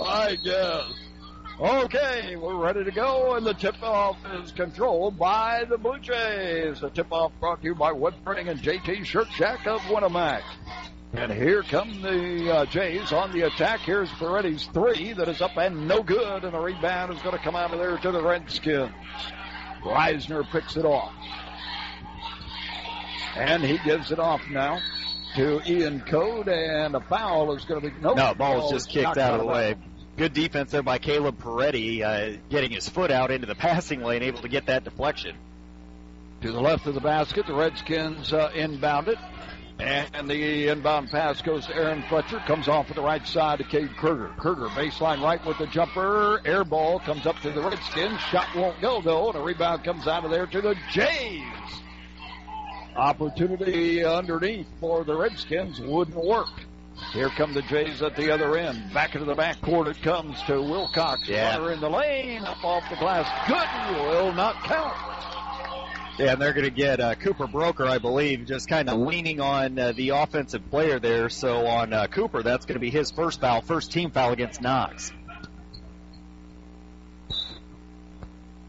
I guess. Okay, we're ready to go, and the tip-off is controlled by the Blue Jays. The tip-off brought to you by Wood Printing and JT Shirt Shack of Winamac. And here come the Jays on the attack. Here's Peretti's three that is up and no good, and the rebound is going to come out of there to the Redskins. Reisner picks it off. And he gives it off now to Ian Code, and a foul is going to be... No, ball is just kicked out of the way. Good defense there by Caleb Peretti, getting his foot out into the passing lane, able to get that deflection. To the left of the basket, the Redskins inbound it. And the inbound pass goes to Aaron Fletcher. Comes off at the right side to Cade Kruger. Kruger baseline right with the jumper. Air ball comes up to the Redskins. Shot won't go, though. And a rebound comes out of there to the Jays. Opportunity underneath for the Redskins wouldn't work. Here come the Jays at the other end. Back into the backcourt it comes to Wilcox. Runner in the lane. Up off the glass. Good. Will not count. Yeah, and they're going to get Cooper Broker, I believe, just kind of leaning on the offensive player there. So on Cooper, that's going to be his first foul, first team foul against Knox.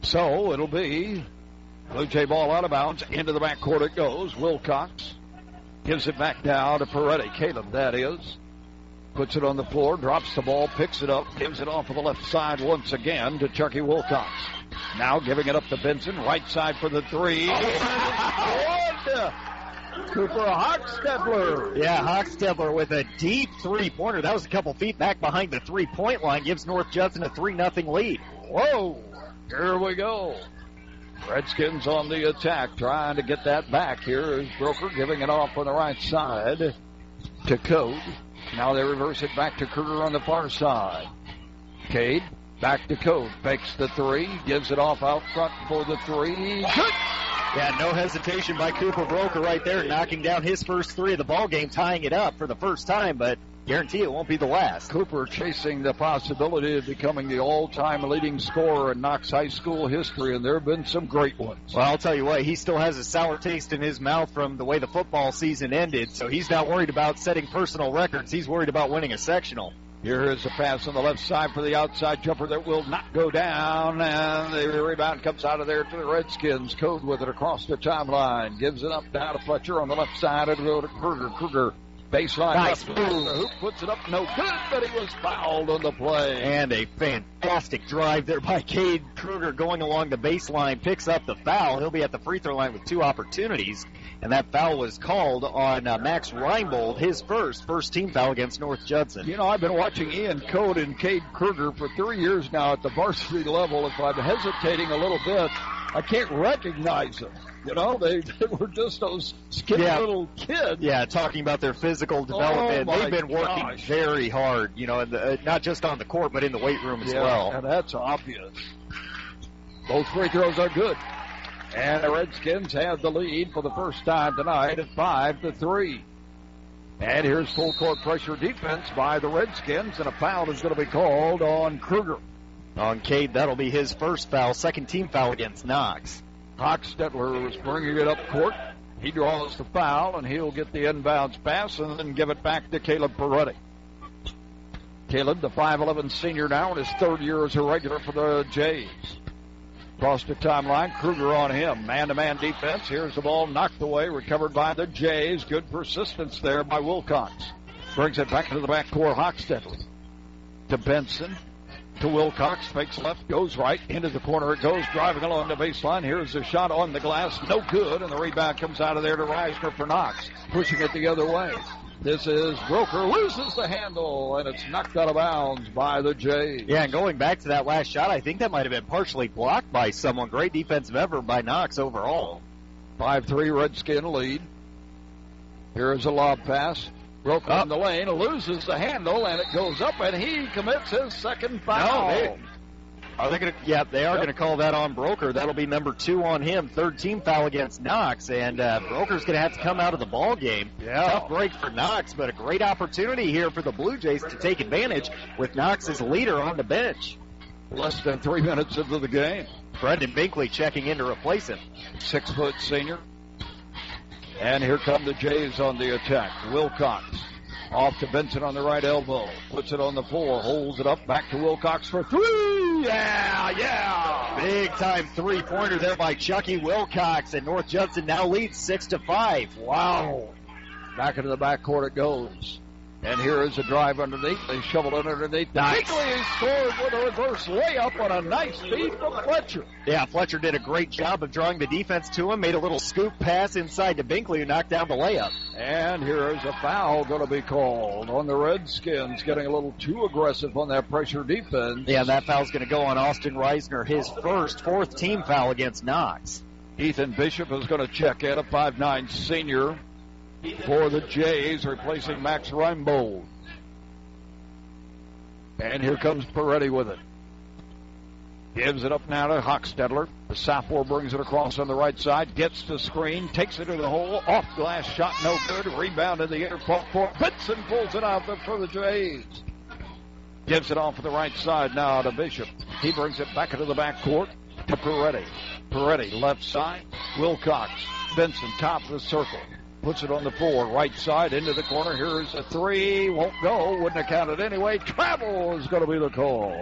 So it'll be Blue Jay ball out of bounds. Into the backcourt it goes. Wilcox gives it back down to Peretti. Caleb, that is. Puts it on the floor, drops the ball, picks it up, gives it off of the left side once again to Chucky Wilcox. Now giving it up to Benson, right side for the three. Cooper Hochstetler. Yeah, Hochstetler with a deep three-pointer. That was a couple feet back behind the three-point line. Gives North Judson a 3-0 lead. Whoa, here we go. Redskins on the attack, trying to get that back. Here is Broker giving it off on the right side to Code. Now they reverse it back to Kruger on the far side. Cade back to Code. Fakes the three. Gives it off out front for the three. Good! Yeah, no hesitation by Cooper Broker right there, knocking down his first three of the ball game, tying it up for the first time, but guarantee it won't be the last. Cooper chasing the possibility of becoming the all-time leading scorer in Knox High School history, and there have been some great ones. Well, I'll tell you what, he still has a sour taste in his mouth from the way the football season ended, so he's not worried about setting personal records. He's worried about winning a sectional. Here is a pass on the left side for the outside jumper that will not go down, and the rebound comes out of there to the Redskins. Code with it across the timeline. Gives it up down to Fletcher on the left side. It'll go to Kruger. Kruger baseline. Nice. The hoop puts it up. No good, but he was fouled on the play. And a fantastic drive there by Cade Kruger going along the baseline. Picks up the foul. He'll be at the free throw line with two opportunities. And that foul was called on Max Reinbold, his first team foul against North Judson. You know, I've been watching Ian Code and Cade Kruger for 3 years now at the varsity level. If I'm hesitating a little bit, I can't recognize them. You know, they were just those skinny little kids. Yeah, talking about their physical development. They've been working very hard, you know, not just on the court, but in the weight room as well. And that's obvious. Both free throws are good. And the Redskins have the lead for the first time tonight at 5-3. And here's full court pressure defense by the Redskins, and a foul is going to be called on Kruger. On Cade, that'll be his first foul, second team foul against Knox. Hochstetler was bringing it up court. He draws the foul, and he'll get the inbounds pass and then give it back to Caleb Peretti. Caleb, the 5'11 senior now in his third year as a regular for the Jays. Across the timeline, Kruger on him. Man-to-man defense. Here's the ball knocked away, recovered by the Jays. Good persistence there by Wilcox. Brings it back into the backcourt. Hochstetler to Benson. To Wilcox. Fakes left, goes right. Into the corner it goes, driving along the baseline. Here's the shot on the glass. No good, and the rebound comes out of there to Reisner for Knox. Pushing it the other way. This is Broker, loses the handle, and it's knocked out of bounds by the Jays. Yeah, and going back to that last shot, I think that might have been partially blocked by someone. Great defensive effort by Knox overall. 5-3 Redskin lead. Here is a lob pass. Broker on the lane, loses the handle, and it goes up, and he commits his second foul. They are going to call that on Broker. That'll be number 2 on him. Third team foul against Knox, and Broker's going to have to come out of the ball game. Yeah. Tough break for Knox, but a great opportunity here for the Blue Jays to take advantage with Knox as leader on the bench. Less than 3 minutes into the game. Brendan Binkley checking in to replace him. 6-foot senior. And here come the Jays on the attack. Wilcox Off to Benson on the right elbow. Puts it on the floor. Holds it up. Back to Wilcox for three. Yeah. Big time three-pointer there by Chucky Wilcox. And North Judson now leads 6-5. Wow. Back into the backcourt it goes. And here is a drive underneath. They shovel it underneath. Nice. Binkley scored with a reverse layup on a nice feed from Fletcher. Yeah, Fletcher did a great job of drawing the defense to him. Made a little scoop pass inside to Binkley, who knocked down the layup. And here is a foul going to be called on the Redskins, getting a little too aggressive on that pressure defense. Yeah, that foul's going to go on Austin Reisner, his fourth team foul against Knox. Ethan Bishop is going to check in, a 5'9" senior for the Jays, replacing Max Reinbold. And here comes Peretti with it. Gives it up now to Hochstetler. The sophomore brings it across on the right side, gets the screen, takes it to the hole, off glass shot, no good. Rebound in the air, for Benson pulls it out for the Jays. Gives it off to the right side now to Bishop. He brings it back into the backcourt to Peretti. Peretti, left side, Wilcox. Benson, top of the circle. Puts it on the floor, right side, into the corner. Here's a three. Won't go. Wouldn't have counted anyway. Travel is going to be the call.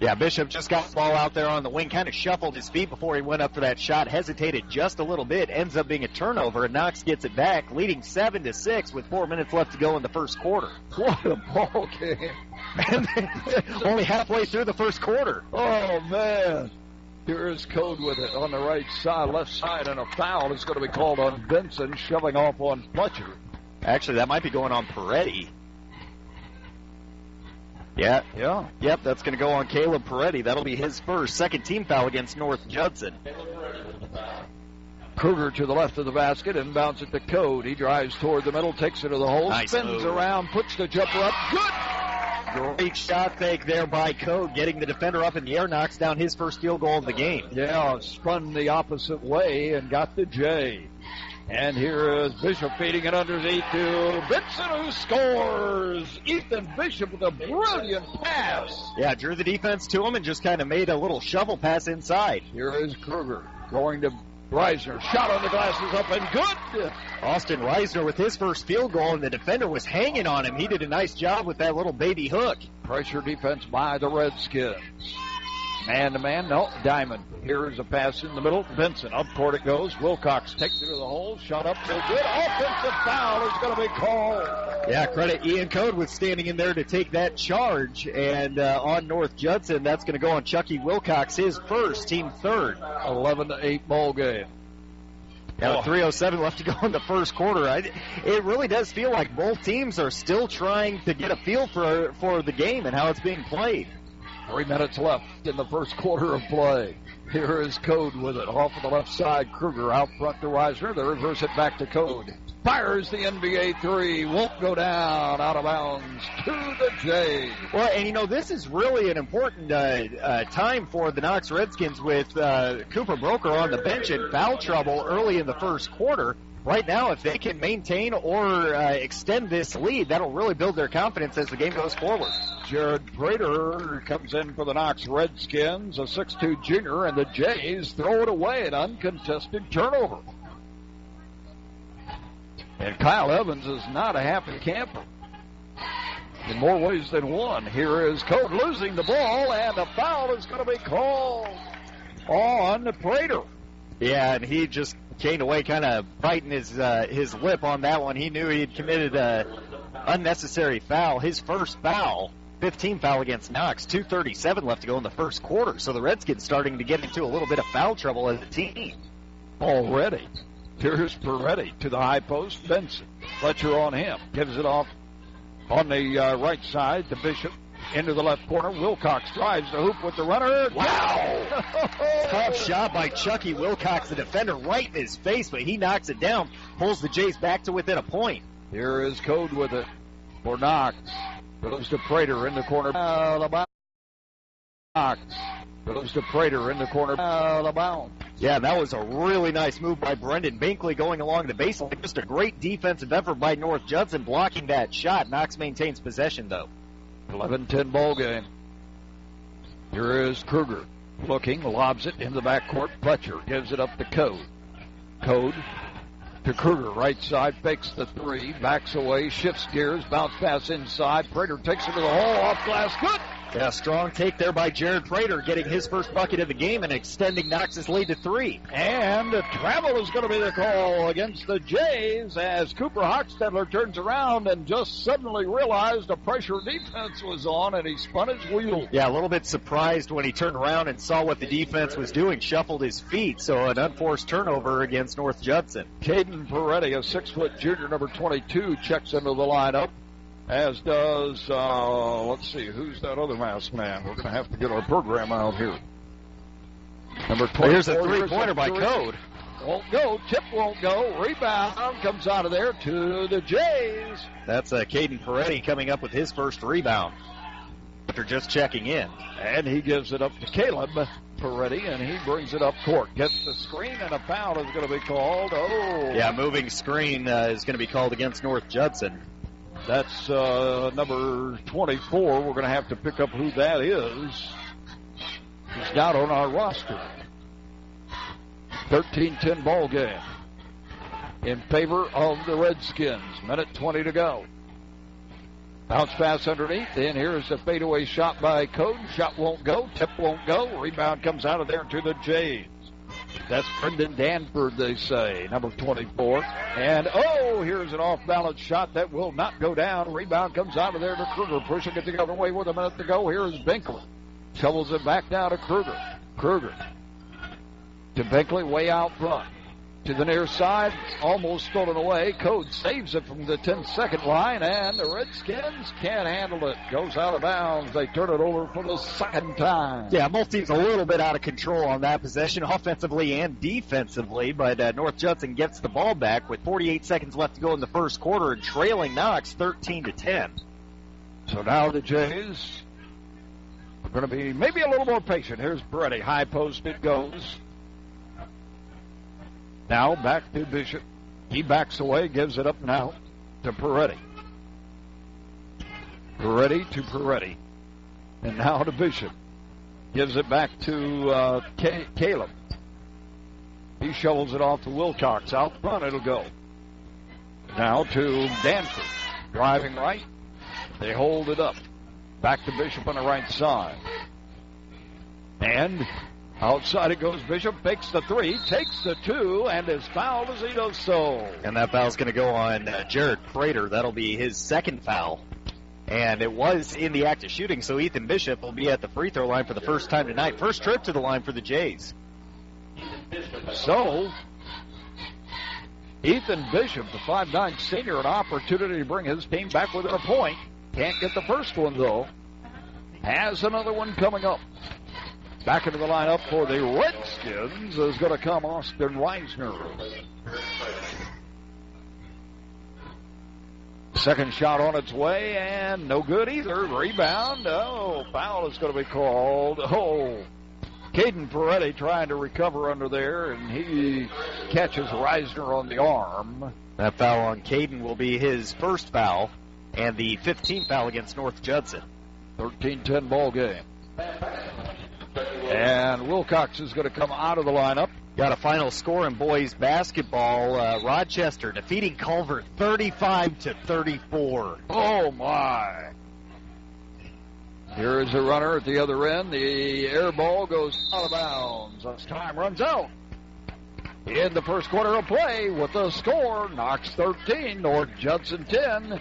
Yeah, Bishop just got the ball out there on the wing, kind of shuffled his feet before he went up for that shot, hesitated just a little bit, ends up being a turnover, and Knox gets it back, leading 7-6 with 4 minutes left to go in the first quarter. What a ball game. And only halfway through the first quarter. Oh, man. Here is Code with it on the right side, left side, and a foul is going to be called on Benson, shoving off on Fletcher. Actually, that might be going on Peretti. Yeah. Yep, that's going to go on Caleb Peretti. That'll be his first, second team foul against North Judson. Kruger to the left of the basket, inbounds it to Code. He drives toward the middle, takes it to the hole, nice spins move. around, puts the jumper up. Good! Great shot fake there by Code, getting the defender up in the air, knocks down his first field goal of the game. Yeah, spun the opposite way and got the J. And here is Bishop feeding it underneath to Benson, who scores. Ethan Bishop with a brilliant pass. Yeah, drew the defense to him and just kind of made a little shovel pass inside. Here is Kruger going to Reisner. Shot on the glasses up and good. Austin Reisner with his first field goal, and the defender was hanging on him. He did a nice job with that little baby hook. Pressure defense by the Redskins. Man-to-man, no, Diamond. Here is a pass in the middle. Benson, up court it goes. Wilcox takes it to the hole. Shot up, no good. Offensive foul is going to be called. Yeah, credit Ian Code with standing in there to take that charge. And on North Judson, that's going to go on Chucky Wilcox, his first, team third. 11-8 ball game. Got 3:07 left to go in the first quarter. It really does feel like both teams are still trying to get a feel for the game and how it's being played. 3 minutes left in the first quarter of play. Here is Code with it. Off of the left side, Kruger out front to Reisner. They reverse it back to Code. Fires the NBA three. Won't go down. Out of bounds to the Jays. Well, and this is really an important time for the Knox Redskins with Cooper Broker on the bench in foul trouble early in the first quarter. Right now, if they can maintain or extend this lead, that'll really build their confidence as the game goes forward. Jared Prater comes in for the Knox Redskins, a 6'2 junior, and the Jays throw it away, an uncontested turnover. And Kyle Evans is not a happy camper in more ways than one. Here is Code losing the ball, and a foul is going to be called on Prater. Yeah, and he just came away kind of biting his lip on that one. He knew he had committed an unnecessary foul, his first foul. 15 foul against Knox. 2:37 left to go in the first quarter. So the Redskins starting to get into a little bit of foul trouble as a team. Already. Here's Peretti to the high post. Benson. Fletcher on him. Gives it off on the right side to Bishop. Into the left corner. Wilcox drives the hoop with the runner. Wow! Tough shot by Chucky Wilcox, the defender, right in his face, but he knocks it down. Pulls the Jays back to within a point. Here is Code with it for Knox. Goes to Prater in the corner. Out of bounds. Goes to Prater in the corner. Out of bounds. Yeah, that was a really nice move by Brendan Binkley going along the baseline. Just a great defensive effort by North Judson blocking that shot. Knox maintains possession, though. 11-10 ball game. Here is Kruger looking, lobs it in the backcourt. Fletcher gives it up to Code. Code to Kruger, right side, fakes the three, backs away, shifts gears, bounce pass inside. Prater takes it to the hole, off glass, good. Yeah, strong take there by Jared Prater, getting his first bucket of the game and extending Knox's lead to 3. And travel is going to be the call against the Jays as Cooper Hochstetler turns around and just suddenly realized a pressure defense was on, and he spun his wheel. Yeah, a little bit surprised when he turned around and saw what the defense was doing, shuffled his feet, so an unforced turnover against North Judson. Caden Peretti, a 6-foot junior, number 22, checks into the lineup. As does, let's see, who's that other masked man? We're going to have to get our program out here. Number 24. Here's a three-pointer by Code. Won't go. Tip won't go. Rebound comes out of there to the Jays. That's Caden Peretti coming up with his first rebound after just checking in. And he gives it up to Caleb Peretti, and he brings it up court. Gets the screen, and a foul is going to be called. Oh. Yeah, moving screen is going to be called against North Judson. That's number 24. We're going to have to pick up who that is. He's not on our roster. 13-10 ball game in favor of the Redskins. Minute 20 to go. Bounce pass underneath. Then here's the fadeaway shot by Code. Shot won't go. Tip won't go. Rebound comes out of there to the Jays. That's Brendan Danford, they say, number 24. And, here's an off-balance shot that will not go down. Rebound comes out of there to Kruger, pushing it the other way with a minute to go. Here's Binkley. Shovels it back down to Kruger. Kruger to Binkley, way out front. To the near side, almost stolen away. Code saves it from the 10-second line, and the Redskins can't handle it. Goes out of bounds. They turn it over for the second time. Yeah, both teams a little bit out of control on that possession, offensively and defensively, but North Judson gets the ball back with 48 seconds left to go in the first quarter and trailing Knox 13-10. So now the Jays are going to be maybe a little more patient. Here's Peretti. High post it goes. Now back to Bishop. He backs away, gives it up now to Peretti. Peretti to Peretti. And now to Bishop. Gives it back to Caleb. He shovels it off to Wilcox. Out front it'll go. Now to Danford. Driving right. They hold it up. Back to Bishop on the right side. And outside it goes. Bishop fakes the three, takes the two, and is fouled as he does so. And that foul's going to go on Jared Prater. That'll be his second foul. And it was in the act of shooting, so Ethan Bishop will be at the free throw line for the first time tonight. First trip to the line for the Jays. So, Ethan Bishop, the 5'9" senior, an opportunity to bring his team back within a point. Can't get the first one, though. Has another one coming up. Back into the lineup for the Redskins is going to come Austin Reisner. Second shot on its way, and no good either. Rebound. Foul is going to be called. Caden Peretti trying to recover under there, and he catches Reisner on the arm. That foul on Caden will be his first foul, and the 15th foul against North Judson. 13-10 ball game. And Wilcox is going to come out of the lineup. Got a final score in boys basketball. Rochester defeating Culver 35-34. Oh, my. Here is a runner at the other end. The air ball goes out of bounds as time runs out. In the first quarter of play with the score, Knox 13, North Judson 10.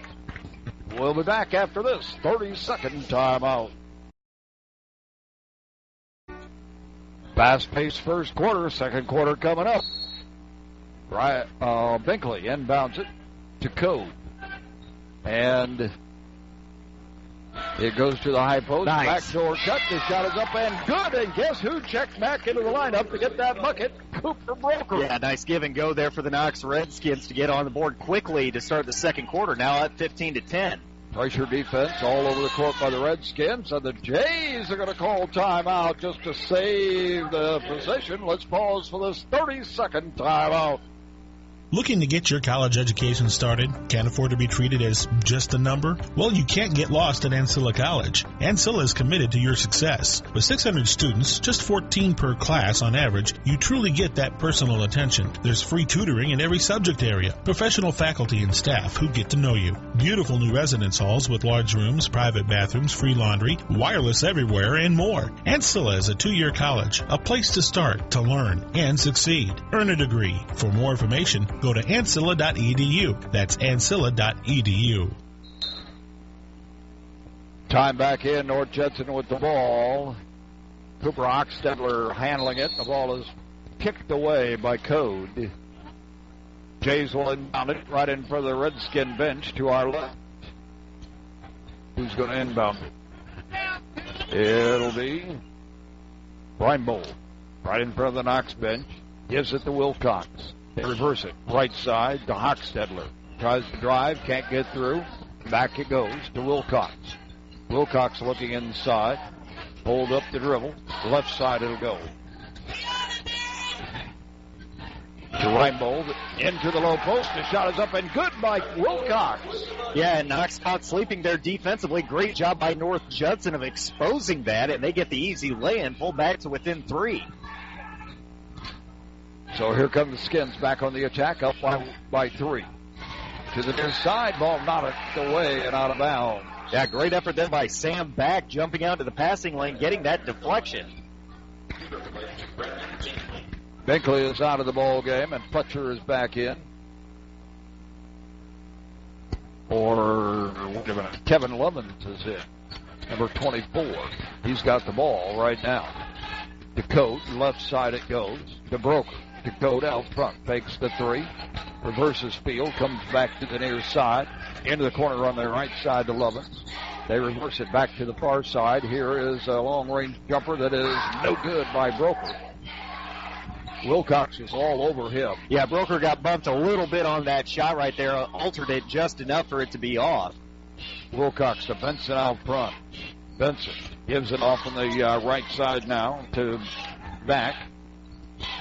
We'll be back after this 30-second timeout. Fast-paced first quarter, second quarter coming up. Binkley inbounds it to Code. And it goes to the high post. Nice. Backdoor cut. The shot is up and good. And guess who checked back into the lineup to get that bucket? Cooper Broker. Yeah, nice give and go there for the Knox Redskins to get on the board quickly to start the second quarter. Now at 15-10. Pressure defense all over the court by the Redskins. And the Jays are going to call timeout just to save the possession. Let's pause for this 30-second timeout. Looking to get your college education started? Can't afford to be treated as just a number? Well, you can't get lost at Ancilla College. Ancilla is committed to your success. With 600 students, just 14 per class on average, you truly get that personal attention. There's free tutoring in every subject area, professional faculty and staff who get to know you, beautiful new residence halls with large rooms, private bathrooms, free laundry, wireless everywhere, and more. Ancilla is a 2-year college, a place to start, to learn, and succeed. Earn a degree. For more information, go to ancilla.edu. That's ancilla.edu. Time back in, North Judson with the ball. Cooper Hochstetler handling it. The ball is kicked away by Code. Jays will inbound it right in front of the Redskin bench to our left. Who's going to inbound it? It'll be Reinbold right in front of the Knox bench. Gives it to Wilcox. They reverse it. Right side to Hochstetler. Tries to drive, can't get through. Back it goes to Wilcox. Wilcox looking inside. Hold up the dribble. Left side it'll go. To Reinbold. Into the low post. The shot is up and good by Wilcox. Yeah, and Knox caught sleeping there defensively. Great job by North Judson of exposing that, and they get the easy lay-in, pull back to within 3. So here come the Skins back on the attack, up by 3. To the near side, ball knocked away and out of bounds. Yeah, great effort then by Sam Back, jumping out to the passing lane, getting that deflection. Binkley is out of the ball game, and Fletcher is back in. Or, wait a minute, Kevin Lovins is in, number 24. He's got the ball right now. To Cote, left side it goes. To Broker. To Code out front, fakes the 3, reverses field, comes back to the near side, into the corner on the right side to Lovins. They reverse it back to the far side. Here is a long-range jumper that is no good by Broker. Wilcox is all over him. Yeah, Broker got bumped a little bit on that shot right there, altered it just enough for it to be off. Wilcox to Benson out front. Benson gives it off on the right side now to Back.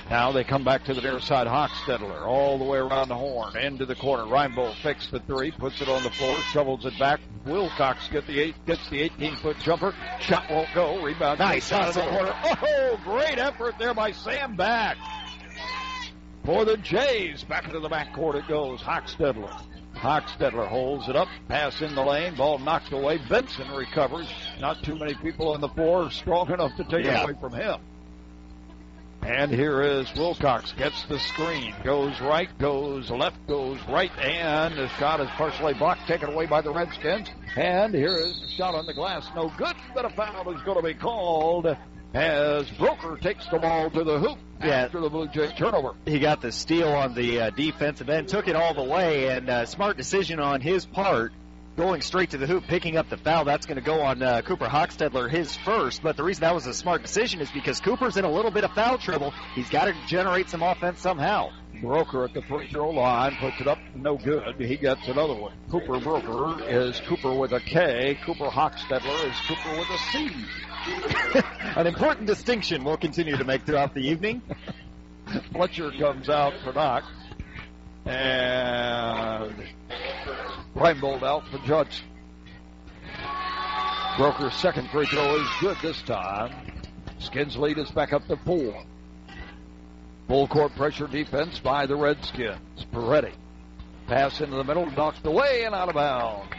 Now they come back to the near side. Hochstetler all the way around the horn, into the corner. Reinbold fakes the 3, puts it on the floor, shovels it back. Wilcox gets the 18-foot jumper. Shot won't go. Rebound. Nice out of the corner. Oh, great effort there by Sam Back. For the Jays, back into the backcourt it goes. Hochstetler. Hochstetler holds it up. Pass in the lane. Ball knocked away. Benson recovers. Not too many people on the floor strong enough to take it away from him. And here is Wilcox, gets the screen, goes right, goes left, goes right, and the shot is partially blocked, taken away by the Redskins. And here is the shot on the glass, no good, but a foul is going to be called as Broker takes the ball to the hoop after the Blue Jay turnover. He got the steal on the defensive end, took it all the way, and smart decision on his part. Going straight to the hoop, picking up the foul. That's going to go on Cooper Hochstetler, his first. But the reason that was a smart decision is because Cooper's in a little bit of foul trouble. He's got to generate some offense somehow. Broker at the free throw line puts it up, no good. He gets another one. Cooper Broker is Cooper with a K. Cooper Hochstetler is Cooper with a C. An important distinction we'll continue to make throughout the evening. Fletcher comes out for Knox. And Reinbold out for Judson. Broker's second free throw is good this time. Skins lead is back up to 4. Full court pressure defense by the Redskins. Peretti. Pass into the middle, knocked away and out of bounds.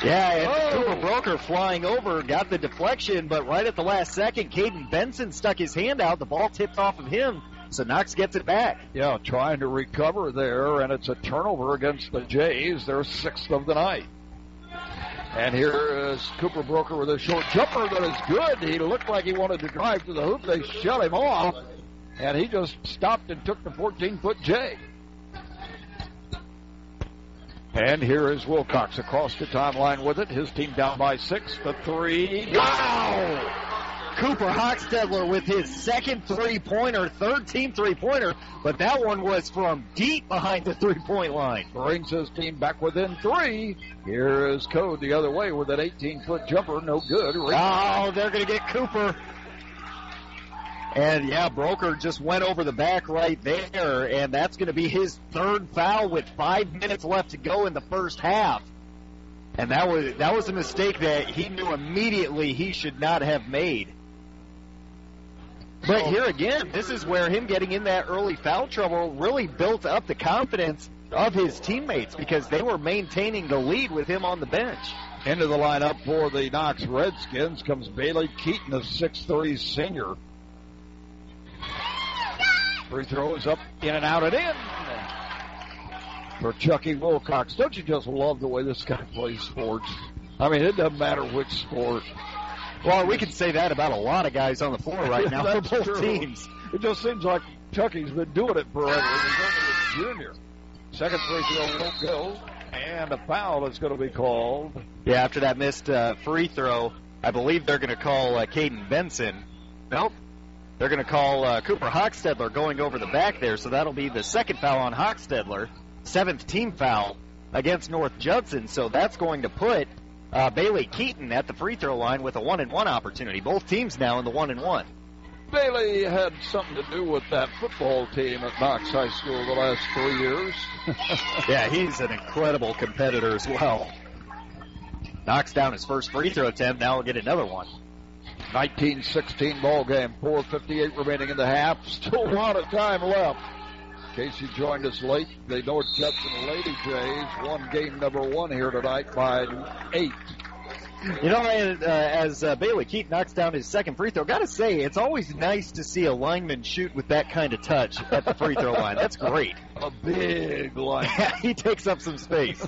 Yeah, and Cooper Broker flying over, got the deflection, but right at the last second, Caden Benson stuck his hand out. The ball tipped off of him. So Knox gets it back. Yeah, trying to recover there, and it's a turnover against the Jays, their 6th of the night. And here is Cooper Broker with a short jumper that is good. He looked like he wanted to drive to the hoop. They shut him off, and he just stopped and took the 14-foot J. And here is Wilcox across the timeline with it. His team down by 6. The 3. Wow! Cooper Hochstetler with his second three-pointer, third-team three-pointer, but that one was from deep behind the three-point line. Brings his team back within 3. Here is Code the other way with that 18-foot jumper, no good. Oh, they're going to get Cooper. And, yeah, Broker just went over the back right there, and that's going to be his third foul with 5 minutes left to go in the first half. And that was a mistake that he knew immediately he should not have made. But here again, this is where him getting in that early foul trouble really built up the confidence of his teammates because they were maintaining the lead with him on the bench. Into the lineup for the Knox Redskins comes Bailey Keaton, a 6'3" senior. Free throw is up, in and out and in for Chucky Wilcox. Don't you just love the way this guy plays sports? I mean, it doesn't matter which sport. Well, we can say that about a lot of guys on the floor right now for both true. teams. It just seems like Chucky's been doing it forever. He's only a junior. Second free throw won't go, and a foul is going to be called. Yeah, after that missed free throw, I believe they're going to call Caden Benson. Nope. They're going to call Cooper Hochstedler going over the back there, so that'll be the second foul on Hochstedler, 7th team foul against North Judson, so that's going to put Bailey Keaton at the free throw line with a 1-and-1 opportunity. Both teams now in the 1-and-1. Bailey had something to do with that football team at Knox High School the last 3 years. Yeah, he's an incredible competitor as well. Knocks down his first free throw attempt, now we'll get another one. 19-16 ball game, 4:58 remaining in the half. Still a lot of time left. In case you joined us late, the North Judson Lady Jays won game number 1 here tonight by 8. You know, as Bailey Keaton knocks down his second free throw, got to say, it's always nice to see a lineman shoot with that kind of touch at the free throw line. That's great. A big line. Yeah, he takes up some space.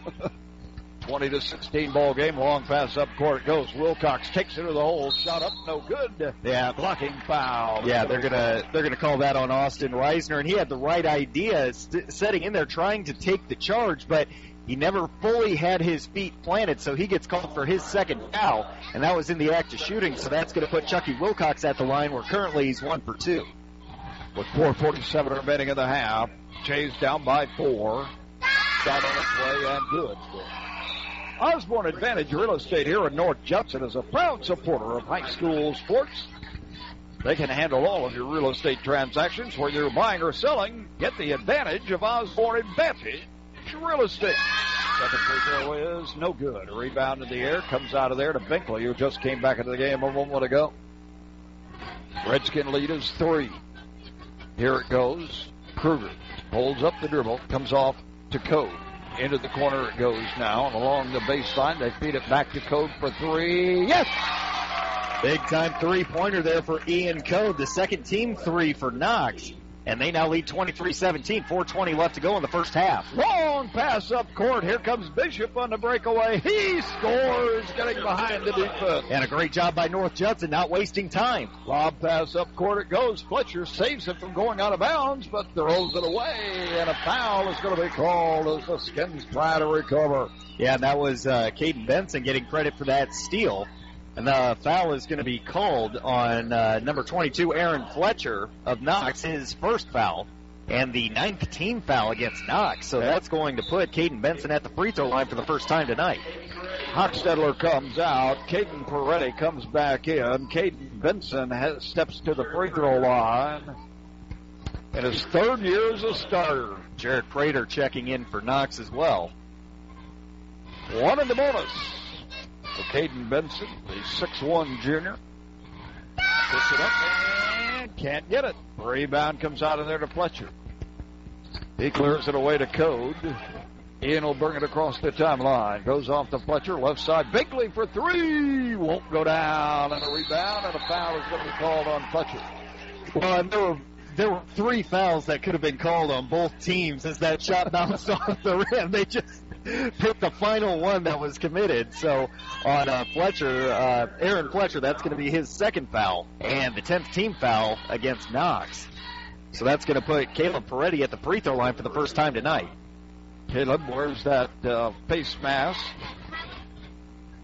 20-16 ball game, long pass up court it goes. Wilcox takes it to the hole, shot up, no good. Yeah, blocking foul. Yeah, they're gonna call that on Austin Reisner, and he had the right idea, setting in there trying to take the charge, but he never fully had his feet planted, so he gets called for his second foul, and that was in the act of shooting, so that's going to put Chucky Wilcox at the line, where currently he's 1 for 2. With 4:47 remaining in the half, Jays down by 4. Shot on its way and good. Osborne Advantage Real Estate here in North Judson is a proud supporter of high school sports. They can handle all of your real estate transactions, whether you're buying or selling. Get the advantage of Osborne Advantage Real Estate. Second free throw is no good. A rebound in the air comes out of there to Binkley, who just came back into the game a moment ago. Redskin lead is 3. Here it goes. Kruger holds up the dribble, comes off to Code. Into the corner it goes now, and along the baseline, they feed it back to Code for 3. Yes! Big-time three-pointer there for Ian Code, the second team 3 for Knox. And they now lead 23-17, 4:20 left to go in the first half. Long pass up court. Here comes Bishop on the breakaway. He scores, getting behind the defense. And a great job by North Judson, not wasting time. Lob pass up court it goes. Fletcher saves it from going out of bounds, but throws it away. And a foul is going to be called as the Skins try to recover. Yeah, and that was Caden Benson getting credit for that steal. And the foul is going to be called on number 22, Aaron Fletcher of Knox, his first foul, and the 9th team foul against Knox. So that's going to put Caden Benson at the free throw line for the first time tonight. Hochstedler comes out. Caden Peretti comes back in. Caden Benson steps to the free throw line in his 3rd year as a starter. Jared Prater checking in for Knox as well. 1 in the bonus. So Caden Benson, the 6'1 junior, puts it up and can't get it. Rebound comes out of there to Fletcher. He clears it away to Code. Ian will bring it across the timeline. Goes off to Fletcher, left side. Binkley for 3. Won't go down. And a rebound and a foul is going to be called on Fletcher. Well, and there were 3 fouls that could have been called on both teams as that shot bounced off the rim. They just picked the final one that was committed. So on Fletcher, Aaron Fletcher, that's going to be his second foul, and the 10th team foul against Knox. So that's going to put Caleb Peretti at the free throw line for the first time tonight. Caleb wears that face mask,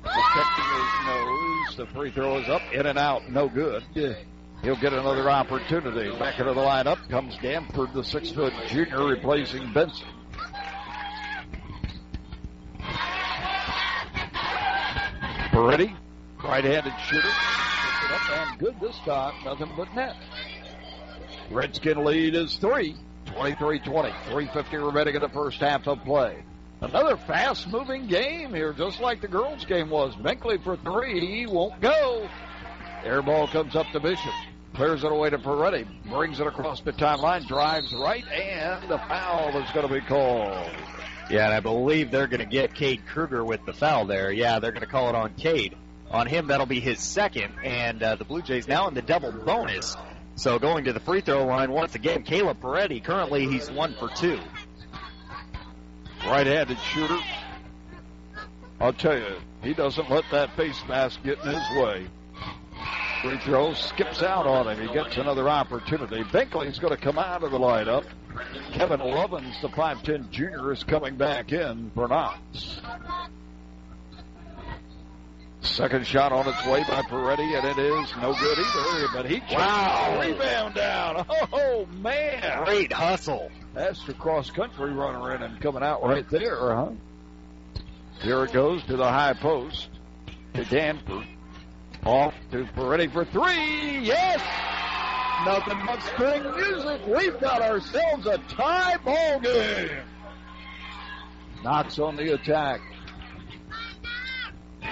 protecting his nose. The free throw is up, in and out, no good. He'll get another opportunity. Back into the lineup comes Danford, the 6-foot junior, replacing Benson. Peretti, right-handed shooter, puts it up and good this time, nothing but net. Redskin lead is 3, 23-20. 3:50 remaining in the first half of play. Another fast-moving game here, just like the girls' game was. Binkley for 3, won't go. Air ball comes up to Bishop. Clears it away to Peretti. Brings it across the timeline, drives right, and the foul is going to be called. Yeah, and I believe they're going to get Cade Kruger with the foul there. Yeah, they're going to call it on Cade. On him, that'll be his second, and the Blue Jays now in the double bonus. So going to the free throw line once again, Caleb Peretti. Currently, he's 1 for 2. Right-handed shooter. I'll tell you, he doesn't let that face mask get in his way. Free throw skips out on him. He gets another opportunity. Binkley's going to come out of the lineup. Kevin Lovins, the 5'10 junior, is coming back in for Knox. Second shot on its way by Peretti, and it is no good either. But he wow, rebound down. Oh, man. Great hustle. That's the cross-country runner in and coming out right there, huh? Here it goes to the high post to Danford. Off to Peretti for 3. Yes! Nothing but string music. We've got ourselves a tie ball game. Knox on the attack.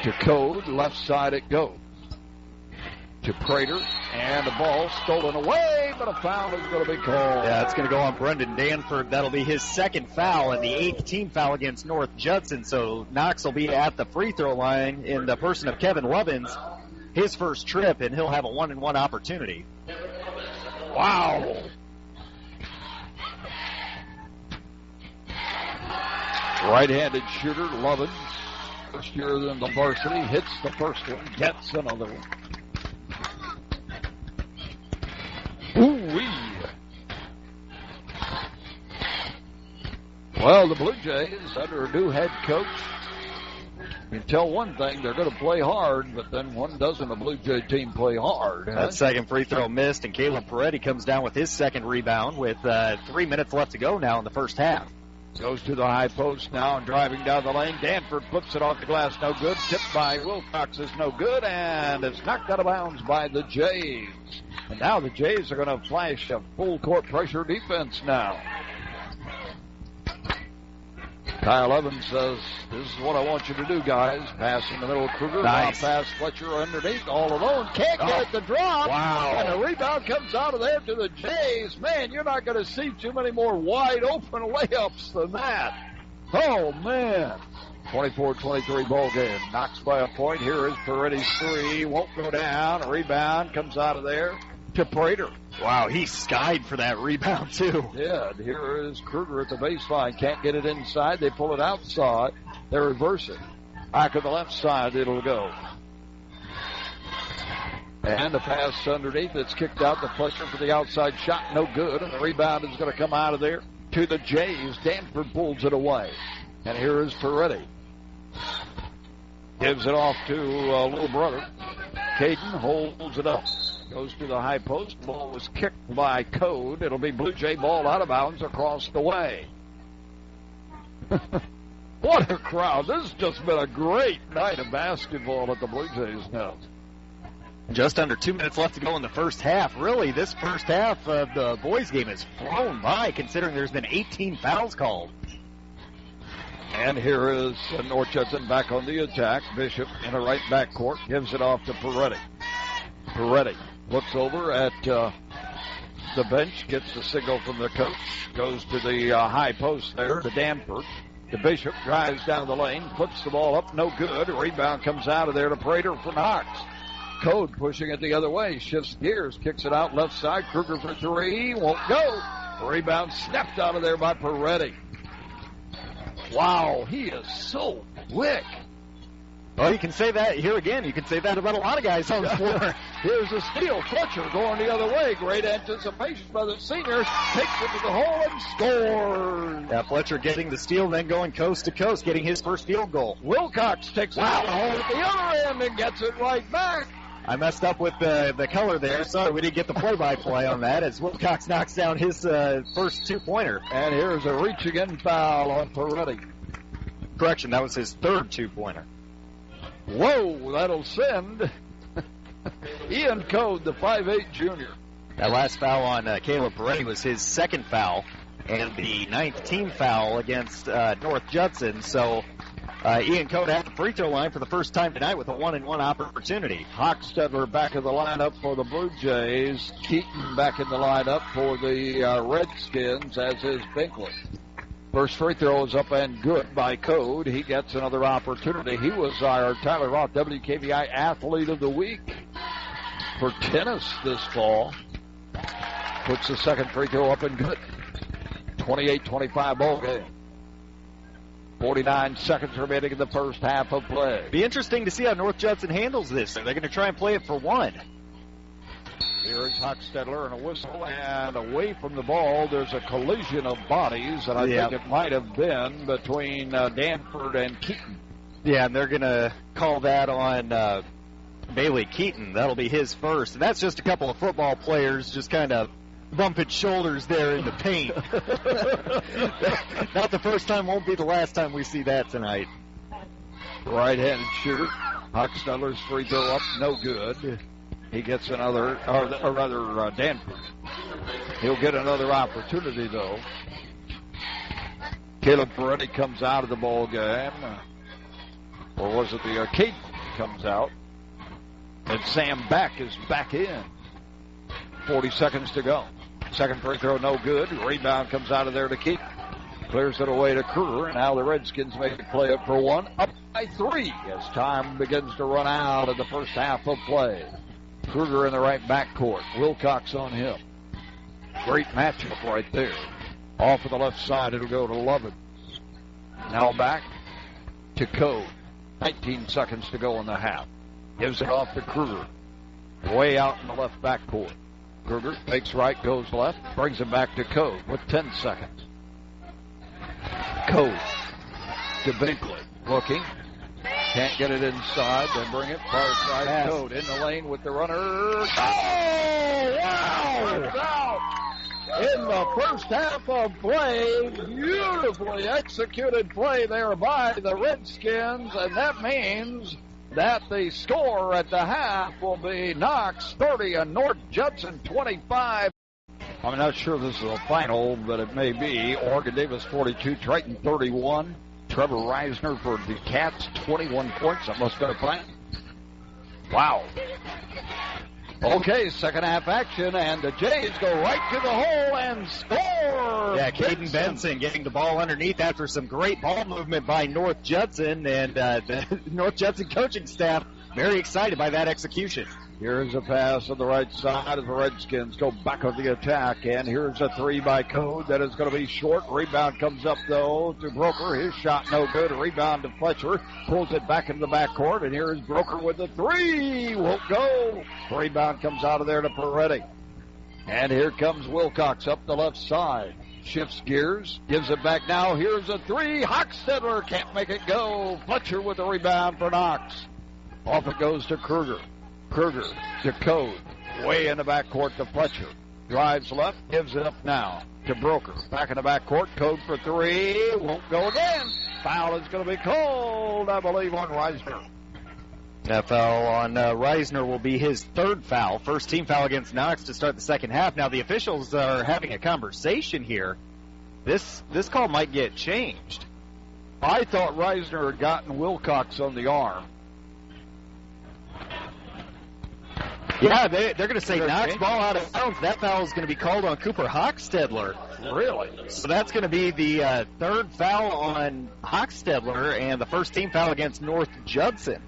To Code, left side it goes. To Prater, and the ball stolen away, but a foul is going to be called. Yeah, it's going to go on Brendan Danford. That'll be his second foul and the 8th team foul against North Judson. So Knox will be at the free throw line in the person of Kevin Lovins, his first trip, and he'll have a 1-and-1 opportunity. Wow. Right-handed shooter, Lovins. First year in the varsity, hits the first one, gets another one. Ooh-wee. Well, the Blue Jays, under a new head coach, you can tell one thing, they're going to play hard, but then when doesn't a Blue Jay team play hard? That second free throw missed, and Caleb Peretti comes down with his second rebound with 3 minutes left to go now in the first half. Goes to the high post now and driving down the lane. Danford flips it off the glass, no good. Tipped by Wilcox is no good, and it's knocked out of bounds by the Jays. And now the Jays are going to flash a full court pressure defense now. Kyle Evans says, this is what I want you to do, guys. Pass in the middle of Kruger. Nice. Now pass Fletcher underneath, all alone. Can't get the drop. Wow. And the rebound comes out of there to the Jays. Man, you're not going to see too many more wide open layups than that. Oh, man. 24-23 ball game. Knox by a point. Here is Peretti's 3. Won't go down. A rebound comes out of there to Prater. Wow, he skied for that rebound, too. Yeah, here is Kruger at the baseline. Can't get it inside. They pull it outside. They reverse it. Back on the left side, it'll go. And the pass underneath. It's kicked out to Fletcher for the outside shot. No good. And the rebound is going to come out of there to the Jays. Danford pulls it away. And here is Peretti. Gives it off to little brother. Caden holds it up. Goes to the high post. Ball was kicked by Code. It'll be Blue Jay ball out of bounds across the way. What a crowd. This has just been a great night of basketball at the Blue Jays now. Just under 2 minutes left to go in the first half. Really, this first half of the boys' game has flown by, considering there's been 18 fouls called. And here is North Judson back on the attack. Bishop in the right backcourt gives it off to Peretti. Peretti looks over at the bench, gets the signal from the coach, goes to the high post there to Danford. The Bishop drives down the lane, flips the ball up, no good. A rebound comes out of there to Prater for Knox. Code pushing it the other way, shifts gears, kicks it out left side. Kruger for 3, won't go. Rebound snapped out of there by Peretti. Wow, he is so quick. Well, you can say that here again. You can say that about a lot of guys on the floor. Here's a steal. Fletcher going the other way. Great anticipation by the seniors. Takes it to the hole and scores. Yeah, Fletcher getting the steal, then going coast to coast, getting his first field goal. Wilcox takes it to the hole at the other end and gets it right back. I messed up with the color there. Sorry, we didn't get the play-by-play on that as Wilcox knocks down his first two-pointer. And here's a reaching in foul on Peretti. Correction, that was his third two-pointer. Whoa, that'll send Ian Code, the 5'8 junior, That last foul on Caleb Peretti was his second foul, and the 9th team foul against North Judson. So Ian Cote at the free throw line for the first time tonight with a 1-and-1 opportunity. Hochstetler back in the lineup for the Blue Jays. Keaton back in the lineup for the Redskins, as is Binkley. First free throw is up and good by Code. He gets another opportunity. He was our Tyler Roth WKVI Athlete of the Week for tennis this fall. Puts the second free throw up and good. 28-25 ball game. 49 seconds remaining in the first half of play. Be interesting to see how North Judson handles this. Are they going to try and play it for one? Here's Hochstetler and a whistle, and away from the ball, there's a collision of bodies, and I think it might have been between Danford and Keaton. Yeah, and they're going to call that on Bailey Keaton. That'll be his first. And that's just a couple of football players just kind of bumping shoulders there in the paint. Not the first time, won't be the last time we see that tonight. Right-handed shooter. Hochstetler's free throw up, no good. He gets another, or rather, Danford. He'll get another opportunity, though. Caleb Peretti comes out of the ball game. Or was it the Arcade comes out? And Sam Back is back in. 40 seconds to go. Second free throw, no good. Rebound comes out of there to Keaton. Clears it away to Kruger, and now the Redskins make it play up for one. Up by 3 as time begins to run out in the first half of play. Kruger in the right backcourt. Wilcox on him. Great matchup right there. Off of the left side, it'll go to Lovett. Now back to Code. 19 seconds to go in the half. Gives it off to Kruger. Way out in the left backcourt. Kruger fakes right, goes left, brings it back to Code with 10 seconds. Code to Binkley. Looking. Can't get it inside. Then bring it far side. Code in the lane with the runner. Oh, wow! In the first half of play, beautifully executed play there by the Redskins, and that means that the score at the half will be Knox 30 and North Judson 25. I'm not sure this is a final, but it may be. Oregon Davis 42, Triton 31. Trevor Reisner for the Cats, 21 points. That must have been a plan. Wow. Okay, second half action, and the Jays go right to the hole and score. Yeah, Caden Benson getting the ball underneath after some great ball movement by North Judson, and the North Judson coaching staff very excited by that execution. Here's a pass on the right side of the Redskins. Go back on the attack, and here's a 3 by Code that is going to be short. Rebound comes up, though, to Broker. His shot no good. A rebound to Fletcher. Pulls it back into the backcourt, and here's Broker with the 3. Won't go. Rebound comes out of there to Peretti. And here comes Wilcox up the left side. Shifts gears. Gives it back now. Here's a 3. Hochstetler can't make it go. Fletcher with the rebound for Knox. Off it goes to Kruger. Kruger to Code. Way in the backcourt to Fletcher. Drives left. Gives it up now to Broker. Back in the backcourt. Code for 3. Won't go again. Foul is going to be called, I believe, on Reisner. That foul on Reisner will be his third foul. First team foul against Knox to start the second half. Now the officials are having a conversation here. This call might get changed. I thought Reisner had gotten Wilcox on the arm. Yeah, they're going to say Knox ball out of bounds. That foul is going to be called on Cooper Hochstetler. Really? So that's going to be the third foul on Hochstetler and the first team foul against North Judson.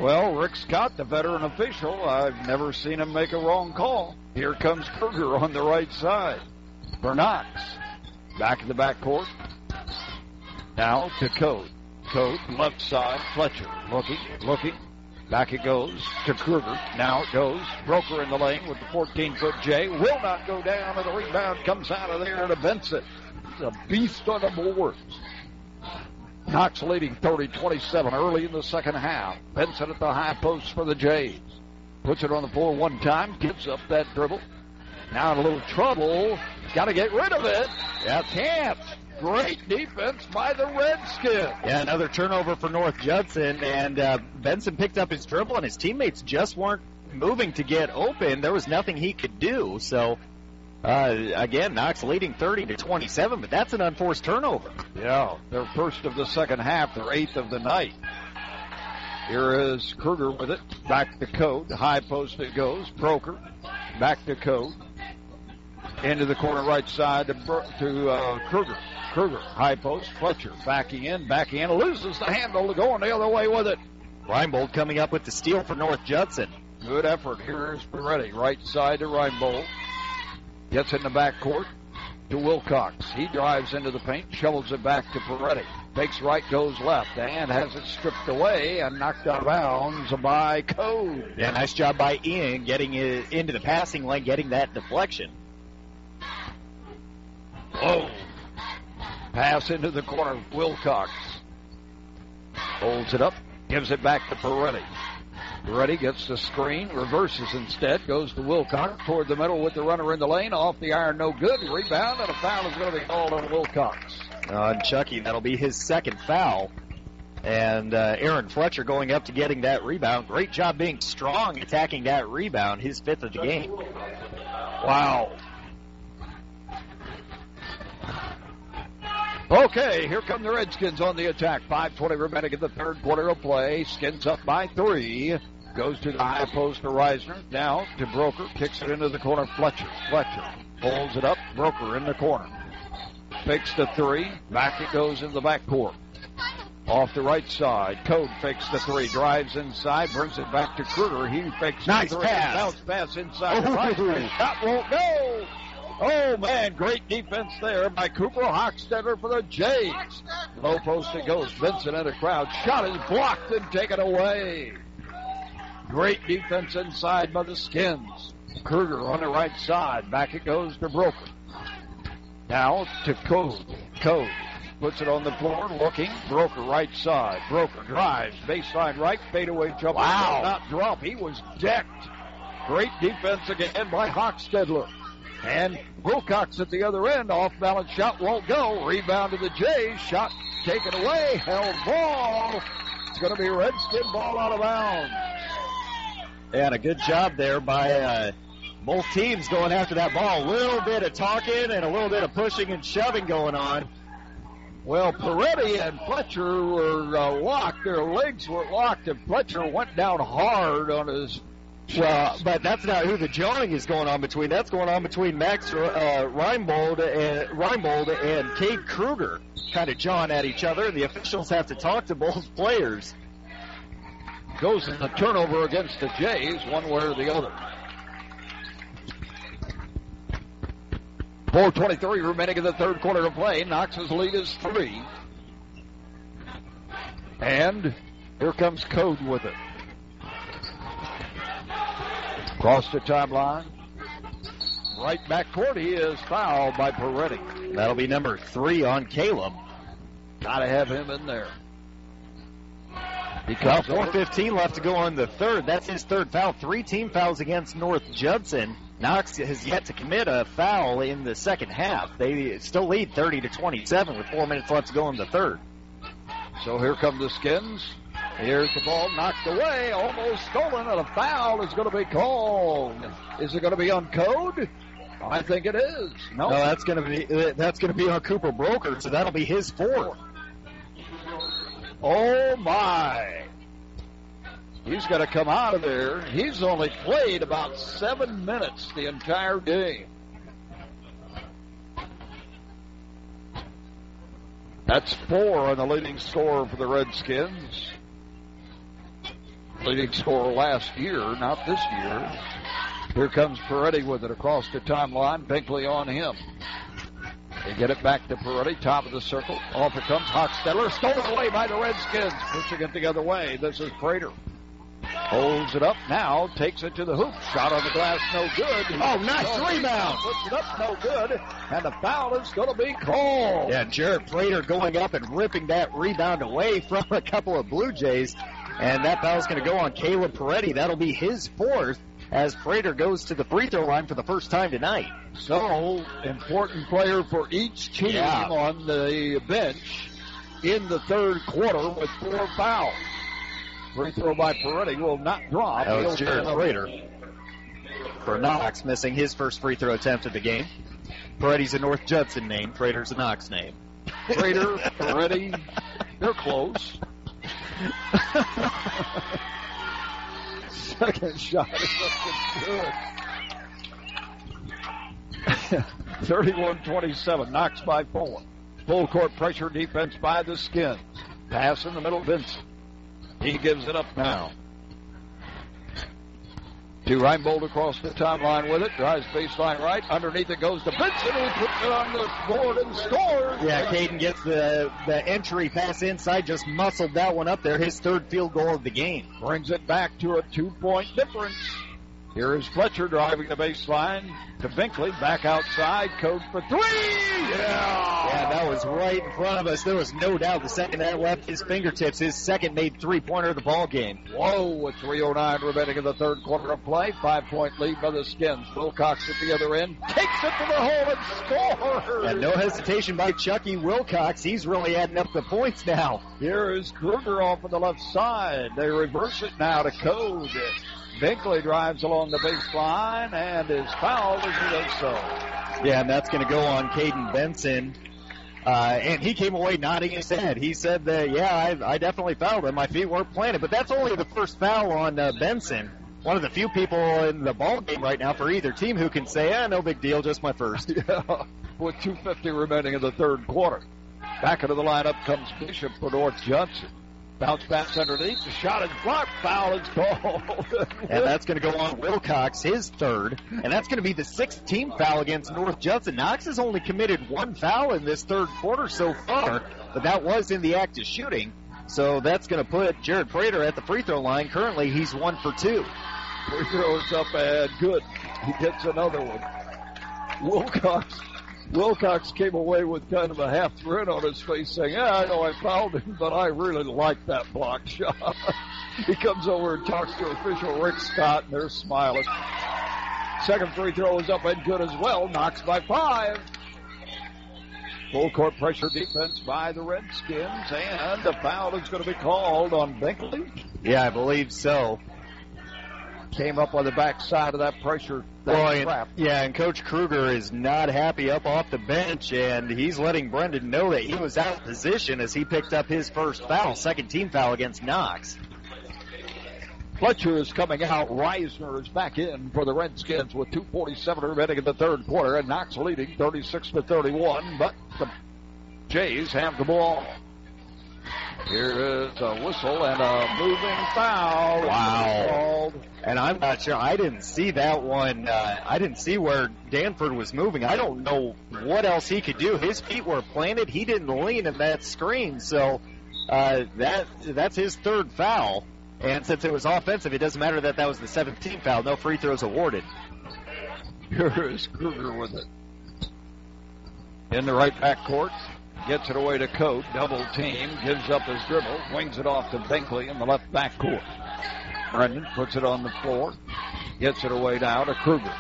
Well, Rick Scott, the veteran official, I've never seen him make a wrong call. Here comes Kruger on the right side for Knox. Back in the backcourt. Now to Code. Code, left side, Fletcher. Looking. Back it goes to Kruger. Now it goes. Broker in the lane with the 14-foot J. Will not go down, and the rebound comes out of there to Benson. He's a beast on the boards. Knox leading 30-27 early in the second half. Benson at the high post for the Jays. Puts it on the floor one time. Gives up that dribble. Now in a little trouble. Got to get rid of it. Yeah, can't. Great defense by the Redskins. Yeah, another turnover for North Judson, and Benson picked up his dribble, and his teammates just weren't moving to get open. There was nothing he could do. So, again, Knox leading 30-27, but that's an unforced turnover. Yeah, their first of the second half, their 8th of the night. Here is Kruger with it. Back to Code. High post it goes. Broker. Back to Code. Into the corner right side to Kruger. Kruger, high post. Fletcher backing in. Loses the handle, going the other way with it. Reinbold coming up with the steal for North Judson. Good effort. Here's Peretti. Right side to Reinbold. Gets in the backcourt to Wilcox. He drives into the paint, shovels it back to Peretti. Takes right, goes left, and has it stripped away and knocked out of bounds by Code. Yeah, nice job by Ian getting it into the passing lane, getting that deflection. Oh. Pass into the corner. Wilcox holds it up, gives it back to Peretti. Peretti gets the screen, reverses instead, goes to Wilcox toward the middle with the runner in the lane. Off the iron, no good. Rebound, and a foul is going to be called on Wilcox. On Chucky, that'll be his second foul. And Aaron Fletcher going up to getting that rebound. Great job being strong, attacking that rebound, his 5th of the game. Wow. Okay, here come the Redskins on the attack. 5:20 remaining in the third quarter of play. Skins up by 3. Goes to the high post to Reisner. Now to Broker. Kicks it into the corner. Fletcher holds it up. Broker in the corner. Fakes the 3. Back it goes in the backcourt. Off the right side. Code fakes the 3. Drives inside. Brings it back to Kruger. He fakes nice the 3. Pass. Bounce pass inside. Shot won't go. Oh, man, great defense there by Cooper Hochstetler for the Jays. Low post it goes. Vincent in the crowd. Shot is blocked and taken away. Great defense inside by the Skins. Kruger on the right side. Back it goes to Broker. Now to Code. Code puts it on the floor, looking. Broker right side. Broker drives. Baseline right. Fadeaway jumper. Wow. Not drop. He was decked. Great defense again by Hochstetler. And Wilcox at the other end, off-balance shot won't go. Rebound to the Jays. Shot taken away. Held ball. It's going to be Redskin ball out of bounds. And a good job there by both teams going after that ball. A little bit of talking and a little bit of pushing and shoving going on. Well, Peretti and Fletcher were locked. Their legs were locked, and Fletcher went down hard on his. Well, but that's not who the jawing is going on between. That's going on between Max Reinbold and Cade Kruger, kind of jawing at each other. The officials have to talk to both players. Goes in the turnover against the Jays, one way or the other. 4:23 remaining in the third quarter of play. Knox's lead is 3. And here comes Code with it. Across the timeline. Right back court, he is fouled by Peretti. That'll be number 3 on Caleb. Got to have him in there. Well, 4:15 left to go on the third. That's his third foul. 3 team fouls against North Judson. Knox has yet to commit a foul in the second half. They still lead 30-27 with 4 minutes left to go in the third. So here come the Skins. Here's the ball knocked away, almost stolen, and a foul is going to be called. Is it going to be on Code? I think it is. No, that's going to be on Cooper Broker, so that'll be his 4th. Oh my! He's got to come out of there. He's only played about 7 minutes the entire game. That's 4 on the leading scorer for the Redskins. Leading scorer last year, not this year. Here comes Peretti with it across the timeline. Binkley on him. They get it back to Peretti, top of the circle. Off it comes Hochstetler. Stolen away by the Redskins. Pushing it the other way. This is Prater. Holds it up now. Takes it to the hoop. Shot on the glass, no good. Oh, nice rebound. Puts it up, no good. And the foul is going to be called. Yeah, Jared Prater going up and ripping that rebound away from a couple of Blue Jays. And that foul's going to go on Caleb Peretti. That'll be his 4th as Prater goes to the free throw line for the first time tonight. So, important player for each team on the bench in the third quarter with 4 fouls. Free throw by Peretti will not drop. That was Jared Prater for Knox, missing his first free throw attempt of the game. Peretti's a North Judson name. Prater's a Knox name. Prater, Peretti, they're close. Second shot is good. 31-27, Knox by 4. Full court pressure defense by the Skins. Pass in the middle, Vincent. He gives it up now. To Reinbold across the timeline with it. Drives baseline right. Underneath it goes to Vincent, who puts it on the board and scores. Yeah, Caden gets the entry pass inside, just muscled that one up there. His third field goal of the game. Brings it back to a 2-point difference. Here is Fletcher driving the baseline to Binkley. Back outside. Code for 3. Yeah, that was right in front of us. There was no doubt the second that left his fingertips. His second made three-pointer of the ball game. Whoa, with 3:09 remaining in the third quarter of play. 5-point lead by the Skins. Wilcox at the other end. Takes it to the hole and scores. And no hesitation by Chucky Wilcox. He's really adding up the points now. Here is Kruger off on the left side. They reverse it now to Code. Binkley drives along the baseline and is fouled as he does so. Yeah, and that's going to go on Caden Benson. And he came away nodding his head. He said that, I definitely fouled him. My feet weren't planted. But that's only the first foul on Benson. One of the few people in the ball game right now for either team who can say, no big deal, just my first. Yeah, with 2:50 remaining in the third quarter. Back into the lineup comes Bishop for North Judson. Bounce pass underneath. The shot is blocked. Foul is called. And that's going to go on Wilcox, his third. And that's going to be the 6th team foul against North Judson. Knox has only committed 1 foul in this third quarter so far, but that was in the act of shooting. So that's going to put Jared Prater at the free throw line. Currently, he's 1 for 2. Free throws up and good. He gets another one. Wilcox came away with kind of a half grin on his face saying, I know I fouled him, but I really like that block shot. He comes over and talks to official Rick Scott, and they're smiling. Second free throw is up and good as well. Knox by 5. Full court pressure defense by the Redskins, and the foul is going to be called on Binkley. Yeah, I believe so. Came up on the backside of that pressure. And Coach Kruger is not happy up off the bench, and he's letting Brendan know that he was out of position as he picked up his first foul, second team foul against Knox. Fletcher is coming out. Reisner is back in for the Redskins with 2:47 remaining in the third quarter, and Knox leading 36-31, but the Jays have the ball. Here is a whistle and a moving foul. Wow. And I'm not sure. I didn't see that one. I didn't see where Danford was moving. I don't know what else he could do. His feet were planted. He didn't lean in that screen. So that's his third foul. And since it was offensive, it doesn't matter that was the 7th team foul. No free throws awarded. Here is Kruger with it. In the right back court. Gets it away to Code. Double team. Gives up his dribble. Wings it off to Binkley in the left back court. Brendan puts it on the floor. Gets it away now to Kruger.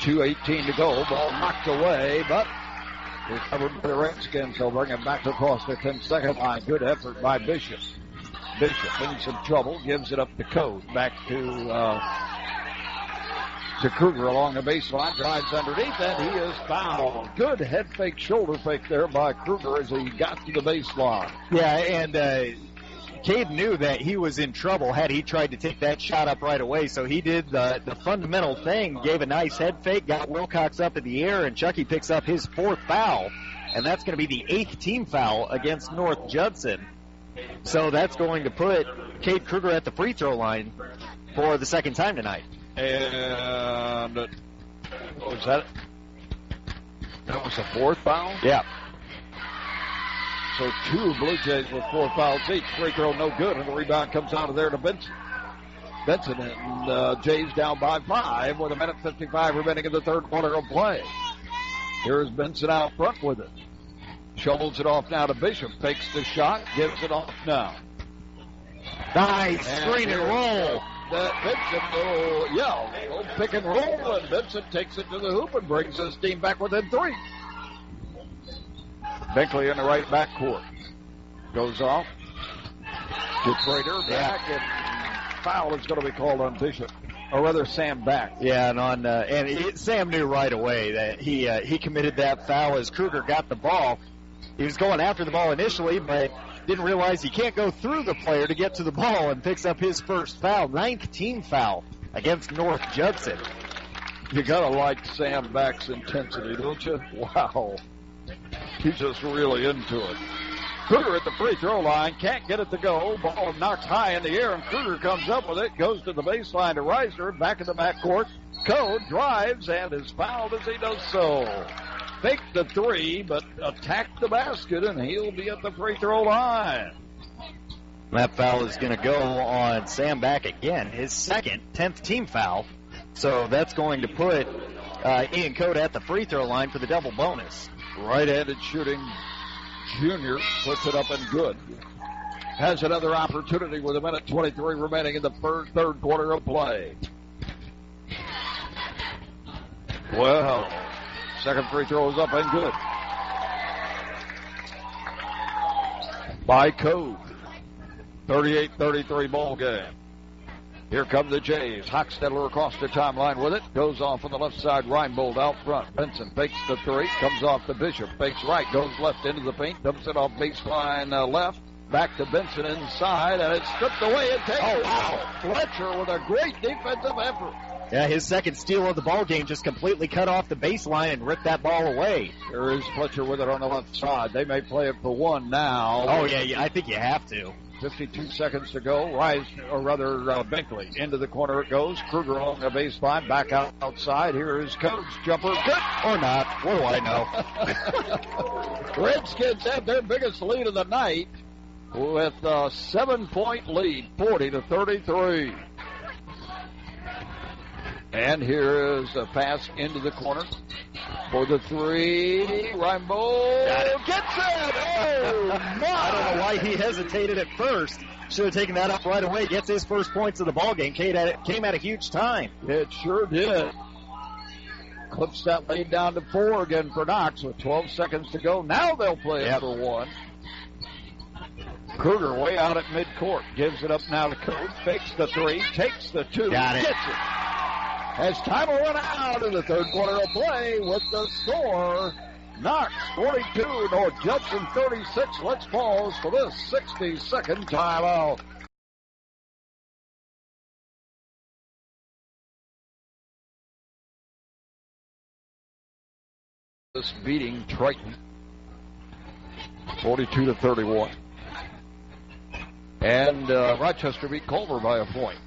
2:18 to go. Ball knocked away, but recovered by the Redskins. They'll bring it back across the 10-second line. Good effort by Bishop. Bishop in some trouble. Gives it up to Code. Back to Kruger along the baseline, drives underneath, and he is fouled. Good head fake, shoulder fake there by Kruger as he got to the baseline. Yeah, and Cade knew that he was in trouble had he tried to take that shot up right away, so he did the fundamental thing, gave a nice head fake, got Wilcox up in the air, and Chucky picks up his 4th foul, and that's going to be the 8th team foul against North Judson. So that's going to put Cade Kruger at the free throw line for the second time tonight. And what was that? That was the 4th foul? Yeah. So 2 Blue Jays with 4 fouls each. Free throw no good, and the rebound comes out of there to Benson. Benson and Jays down by 5 with 1:55 remaining in the third quarter of play. Here's Benson out front with it. Shovels it off now to Bishop. Fakes the shot, gives it off now. Nice screen and roll. Benson, pick and roll, and Benson takes it to the hoop and brings his team back within 3. Binkley in the right back court. Goes off. Gets Rader back, and foul is going to be called on Bishop. Or rather, Sam back. Yeah, and Sam knew right away that he committed that foul as Kruger got the ball. He was going after the ball initially, but didn't realize he can't go through the player to get to the ball, and picks up his first foul, 9th team foul against North Judson. You got to like Sam Back's intensity, don't you? Wow. He's just really into it. Kruger at the free throw line, can't get it to go. Ball knocked high in the air, and Kruger comes up with it, goes to the baseline to Reiser, back in the backcourt. Code drives and is fouled as he does so. Faked the three, but attacked the basket, and he'll be at the free throw line. That foul is going to go on Sam Back again, his second, 10th team foul. So that's going to put Ian Code at the free throw line for the double bonus. Right-handed shooting junior puts it up and good. Has another opportunity with 1:23 remaining in the third quarter of play. Well, second free throw is up and good. By Code. 38-33 ball game. Here come the Jays. Hochstetler across the timeline with it. Goes off on the left side. Reinbold out front. Benson fakes the three. Comes off to Bishop. Fakes right. Goes left into the paint. Dumps it off baseline left. Back to Benson inside. And it's stripped away and taken. Oh, wow. Fletcher with a great defensive effort. Yeah, his second steal of the ball game just completely cut off the baseline and ripped that ball away. There is Fletcher with it on the left side. They may play it for one now. Oh, yeah, I think you have to. 52 seconds to go. Binkley into the corner it goes. Kruger along the baseline, back outside. Here is Code's jumper. Good or not? What do I know? Redskins have their biggest lead of the night with a 7-point lead, 40-33. And here is a pass into the corner for the three. Reinbold gets it. Oh, my. I don't know why he hesitated at first. Should have taken that up right away. Gets his first points of the ball game. Came at a huge time. It sure did. Clips that lead down to 4 again for Knox with 12 seconds to go. Now they'll play it for 1. Kruger way out at midcourt. Gives it up now to Code. Fakes the 3. Takes the 2. Gets it. As time will run out in the third quarter of play with the score, Knox 42, North Judson 36. Let's pause for this 60-second timeout. This beating Triton 42-31. And Rochester beat Culver by a point.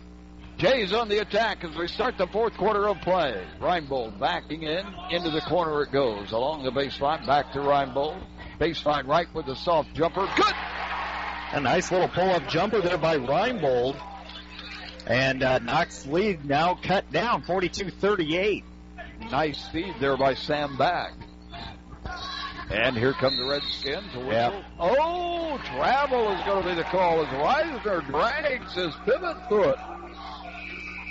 Jays on the attack as we start the fourth quarter of play. Reinbold backing into the corner it goes. Along the baseline, back to Reinbold. Baseline right with the soft jumper. Good! A nice little pull-up jumper there by Reinbold. And Knox lead now cut down, 42-38. Nice feed there by Sam Back. And here come the Redskins. Oh, travel is going to be the call as Reisner drags his pivot foot.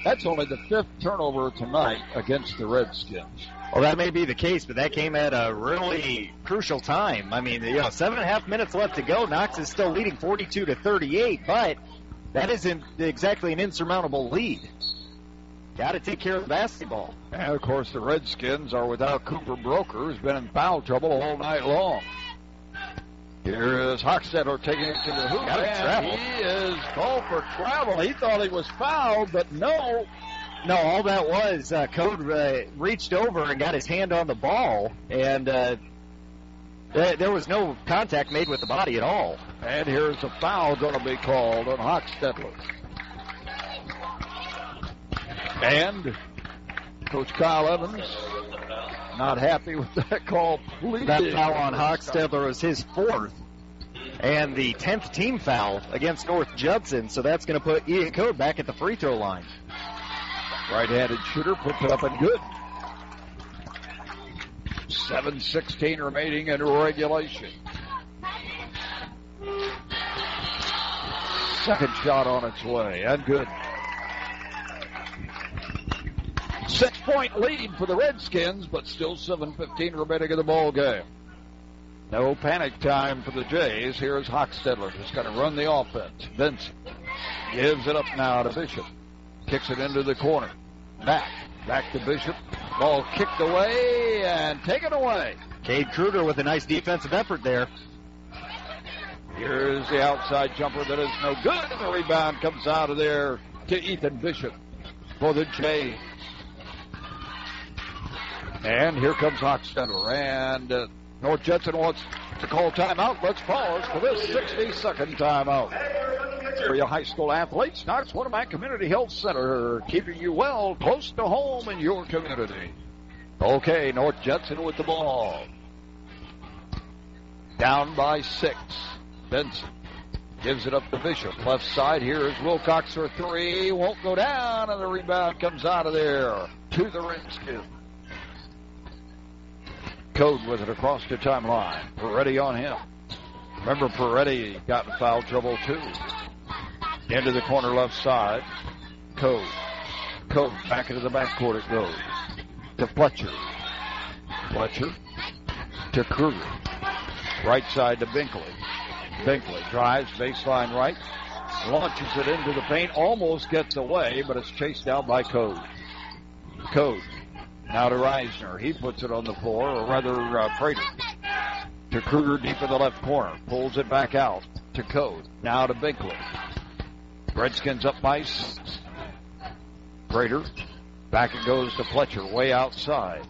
That's only the 5th turnover tonight against the Redskins. Well, that may be the case, but that came at a really crucial time. I mean, 7.5 minutes left to go. Knox is still leading 42-38, but that isn't exactly an insurmountable lead. Got to take care of the basketball. And, of course, the Redskins are without Cooper Broker, who's been in foul trouble all night long. Here is Hochstetler taking it to the hoop. And he is called for travel. He thought he was fouled, but no. No, all that was, Code reached over and got his hand on the ball, and there was no contact made with the body at all. And here's a foul going to be called on Hochstetler. And Coach Kyle Evans not happy with that call. That foul on Hochstetler was his 4th and the 10th team foul against North Judson, so that's going to put Ian Code back at the free throw line. Right-handed shooter puts it up and good. 7:16 remaining in regulation. Second shot on its way and good. 6-point lead for the Redskins, but still 7:15 remaining in the ball game. No panic time for the Jays. Here's Hochstetler just going to run the offense. Vincent gives it up now to Bishop. Kicks it into the corner. Back to Bishop. Ball kicked away and taken away. Cade Kruger with a nice defensive effort there. Here's the outside jumper that is no good. And the rebound comes out of there to Ethan Bishop for the Jays. And here comes Hochstetler. And North Judson wants to call timeout. Let's pause for this 60-second timeout. For your high school athletes, Knox Winamac Community Health Center, keeping you well close to home in your community. Okay, North Judson with the ball. Down by 6. Benson gives it up to Bishop. Left side, here is Wilcox for 3. Won't go down, and the rebound comes out of there to the Redskins. Code with it across the timeline. Peretti on him. Remember, Peretti got in foul trouble, too. Into the corner left side. Code back into the backcourt it goes. To Fletcher. Fletcher to Kruger. Right side to Binkley. Binkley drives baseline right. Launches it into the paint. Almost gets away, but it's chased down by Code. Code. Now to Reisner. He puts it on the floor, or rather Prater. To Kruger deep in the left corner. Pulls it back out to Code. Now to Binkley. Redskins up by 6. Prater. Back it goes to Fletcher, way outside.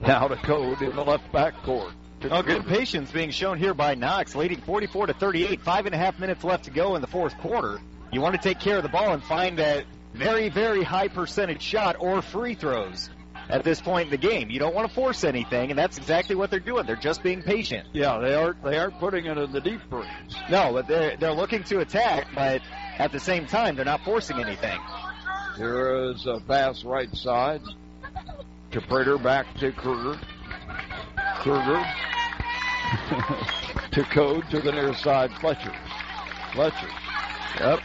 Now to Code in the left backcourt. Good patience being shown here by Knox, leading 44-38. 5.5 minutes left to go in the fourth quarter. You want to take care of the ball and find that very, very high percentage shot or free throws at this point in the game. You don't want to force anything, and that's exactly what they're doing. They're just being patient. Yeah, they aren't putting it in the deep breeze. No, but they're looking to attack, but at the same time, they're not forcing anything. Here is a pass right side to Prater, back to Kruger. Kruger to Code to the near side. Fletcher. Yep.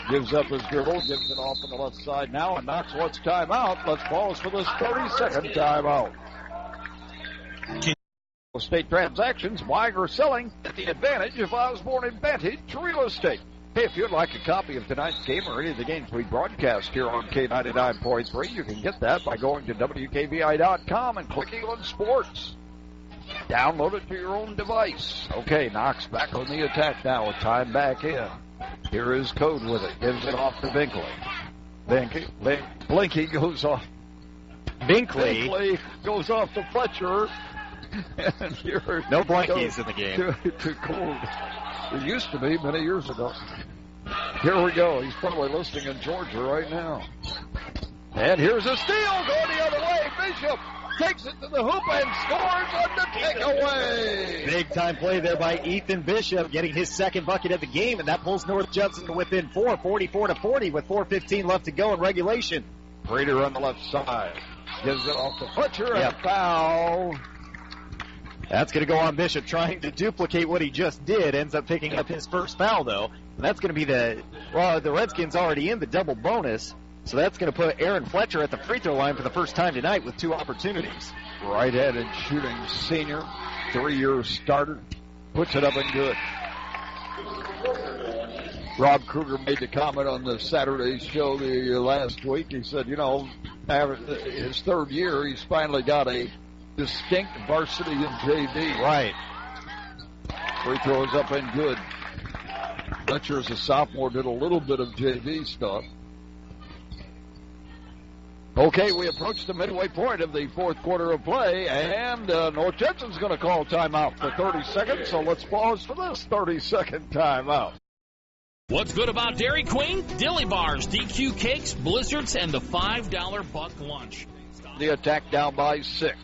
Gives up his dribble, gives it off on the left side now, and Knox wants timeout. Let's pause for this 30-second timeout. State transactions, buying or selling, at the advantage of Osborne Advantage Real Estate. Hey, if you'd like a copy of tonight's game or any of the games we broadcast here on K99.3, you can get that by going to WKVI.com and clicking on Sports. Download it to your own device. Okay, Knox back on the attack now with time back in. Here is Code with it. Gives it off to Binkley. Blinky goes off. Binkley goes off to Fletcher. And here no blankies in the game. To Code. It used to be many years ago. Here we go. He's probably listening in Georgia right now. And here's a steal going the other way. Bishop takes it to the hoop and scores on the takeaway. Big time play there by Ethan Bishop, getting his second bucket of the game, and that pulls North Judson to within 4, 44-40, with 4:15 left to go in regulation. Prater on the left side. Gives it off to Fletcher, and a foul. That's going to go on Bishop, trying to duplicate what he just did. Ends up picking up his first foul, though. And that's going to be the Redskins already in the double bonus. So that's going to put Aaron Fletcher at the free throw line for the first time tonight with 2 opportunities. Right-handed shooting senior, 3-year starter, puts it up and good. Rob Kruger made the comment on the Saturday show last week. He said, his third year, he's finally got a distinct varsity in JV. Right. Free throws up and good. Fletcher, as a sophomore, did a little bit of JV stuff. Okay, we approach the midway point of the fourth quarter of play, and North Judson's going to call timeout for 30 seconds, so let's pause for this 30-second timeout. What's good about Dairy Queen? Dilly bars, DQ cakes, blizzards, and the $5 buck lunch. The attack down by 6.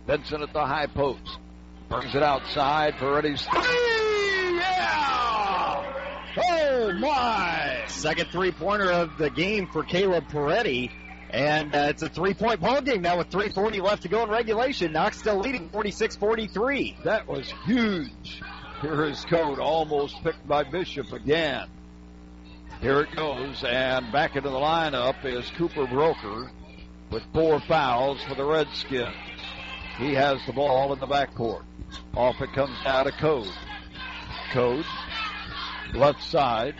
Benson at the high post. Brings it outside. Peretti's 3! Yeah! Oh, my! Second three-pointer of the game for Caleb Peretti. And it's a 3-point ball game now with 3:40 left to go in regulation. Knox still leading 46-43. That was huge. Here is Code, almost picked by Bishop again. Here it goes, and back into the lineup is Cooper Broker with 4 fouls for the Redskins. He has the ball in the backcourt. Off it comes out of Code. Code, left side.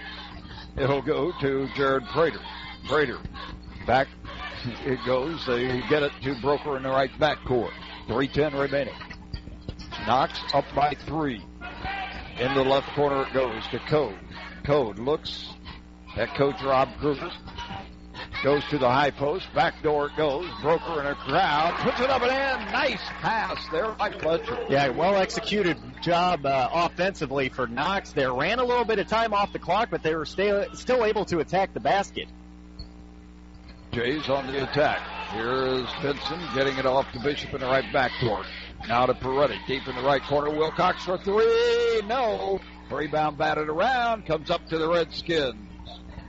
It'll go to Jared Prater. Prater, back it goes. They get it to Broker in the right backcourt. 3:10 remaining. Knox up by 3. In the left corner it goes to Code. Code looks at Coach Rob Kruger. Goes to the high post. Back door it goes. Broker in a crowd. Puts it up and in. Nice pass there by Fletcher. Yeah, well-executed job offensively for Knox there. Ran a little bit of time off the clock, but they were still able to attack the basket. Jays on the attack. Here is Benson getting it off to Bishop in the right backcourt. Now to Peretti. Deep in the right corner. Wilcox for 3. No. Rebound batted around. Comes up to the Redskins.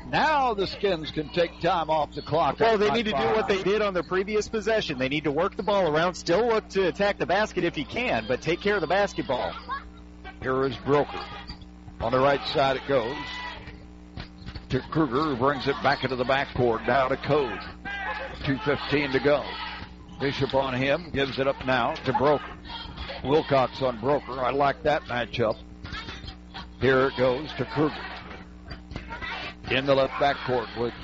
Now the Skins can take time off the clock. Well, they need to do what they did on their previous possession. They need to work the ball around, still look to attack the basket if you can, but take care of the basketball. Here is Broker. On the right side it goes to Kruger, who brings it back into the backcourt. Now to Code. 2:15 to go. Bishop on him. Gives it up now to Broker. Wilcox on Broker. I like that matchup. Here it goes to Kruger. In the left backcourt with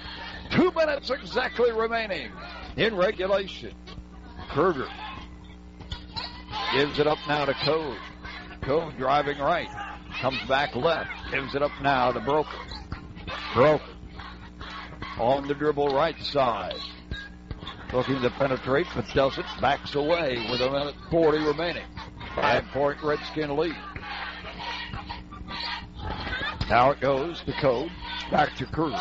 2 minutes exactly remaining in regulation. Kruger gives it up now to Code. Code driving right. Comes back left. Gives it up now to Broker. Broker on the dribble right side. Looking to penetrate, but doesn't. Backs away with 1:40 remaining. 5-point Redskin lead. Now it goes to Code. Back to Kruger.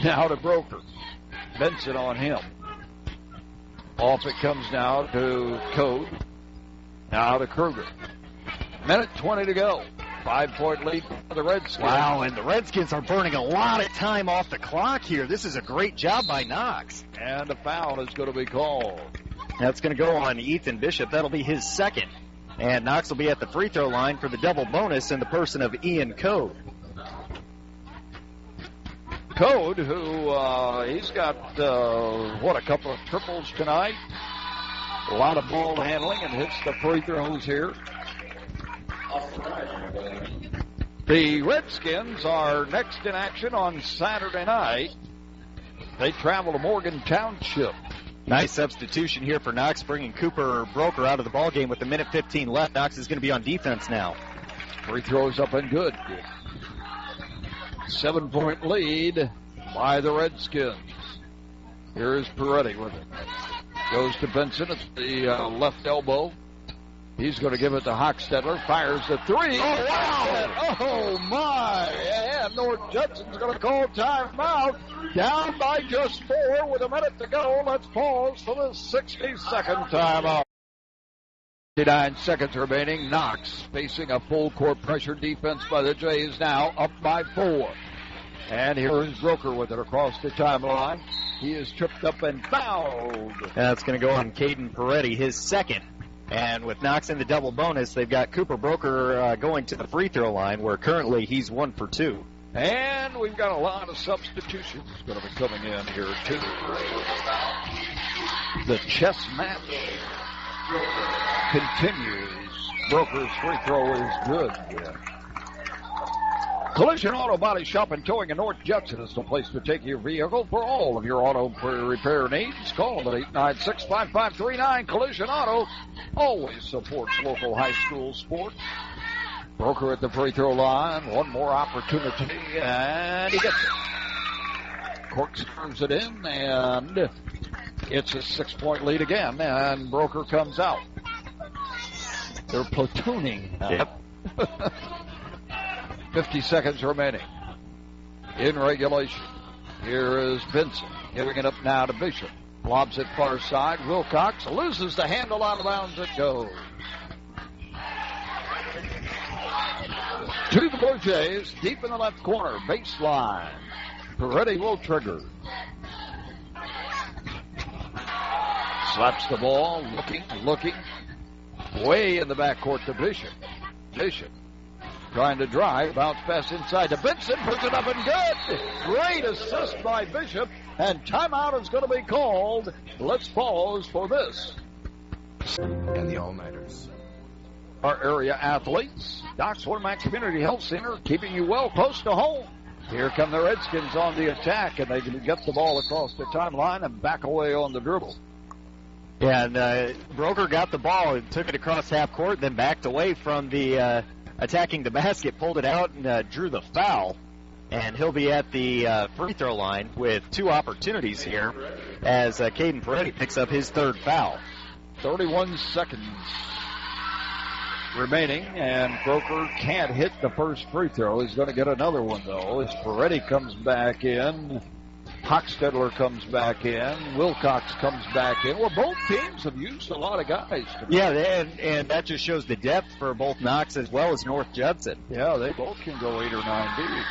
Now to Broker. Benson on him. Off it comes now to Code. Now to Kruger. 1:20 to go. 5-point lead for the Redskins. Wow, and the Redskins are burning a lot of time off the clock here. This is a great job by Knox. And a foul is going to be called. That's going to go on Ethan Bishop. That'll be his second. And Knox will be at the free throw line for the double bonus in the person of Ian Code. Code, who he's got, a couple of triples tonight. A lot of ball handling and hits the free throws here. The Redskins are next in action on Saturday night. They travel to Morgan Township. Nice substitution here for Knox, bringing Cooper Broker out of the ballgame with 1:15 left. Knox is going to be on defense now. Free throws up and good. 7-point lead by the Redskins. Here is Peretti with it. Goes to Benson at the left elbow. He's going to give it to Hochstetler. Fires the 3. Oh, wow! Oh, my! And North Judson's going to call timeout. Down by just 4 with 1 minute to go. Let's pause for the 60-second timeout. 59 seconds remaining. Knox facing a full court pressure defense by the Jays now, up by 4. And here is Broker with it across the timeline. He is tripped up and fouled. That's going to go on Caden Peretti, his second. And with Knox in the double bonus, they've got Cooper Broker going to the free throw line, where currently he's 1 for 2. And we've got a lot of substitutions going to be coming in here, too. The chess match continues. Broker's free throw is good. Yeah. Collision Auto Body Shop and Towing in North Judson is the place to take your vehicle for all of your auto repair needs. Call them at 896-5539. Collision Auto always supports local high school sports. Broker at the free throw line. One more opportunity, and he gets it. Corks turns it in, and it's a 6-point lead again, and Broker comes out. They're platooning now. Yep. 50 seconds remaining in regulation. Here is Benson giving it up now to Bishop. Lobs it far side. Wilcox loses the handle, out of bounds it goes. To the Bluejays, deep in the left corner, baseline. Peretti will trigger. Slaps the ball, looking. Way in the backcourt to Bishop. Bishop Trying to drive, bounce pass inside to Benson, puts it up and good. Great assist by Bishop, and timeout is going to be called. Let's pause for this. And the all-nighters. Our area athletes, Knox Community Health Center, keeping you well close to home. Here come the Redskins on the attack, and they can get the ball across the timeline and back away on the dribble. Yeah, and Broker got the ball and took it across half court, then backed away from the attacking the basket, pulled it out, and drew the foul. And he'll be at the free throw line with 2 opportunities here as Caden Peretti picks up his 3rd foul. 31 seconds remaining, and Broker can't hit the first free throw. He's going to get another one, though, as Peretti comes back in. Hochstetler comes back in. Wilcox comes back in. Well, both teams have used a lot of guys. Yeah, and that just shows the depth for both Knox as well as North Judson. Yeah, they both can go 8 or 9 deep.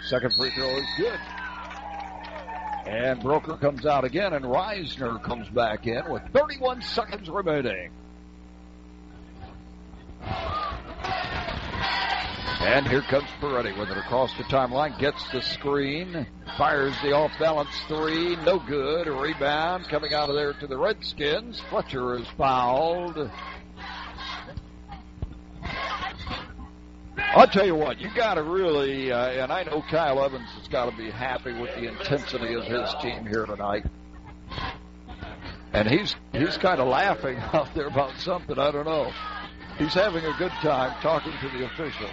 Second free throw is good. And Broker comes out again, and Reisner comes back in with 31 seconds remaining. And here comes Peretti with it across the timeline, gets the screen, fires the off-balance 3, no good. A rebound coming out of there to the Redskins. Fletcher is fouled. I'll tell you what, you got to really, and I know Kyle Evans has got to be happy with the intensity of his team here tonight. And he's kind of laughing out there about something, I don't know. He's having a good time talking to the official.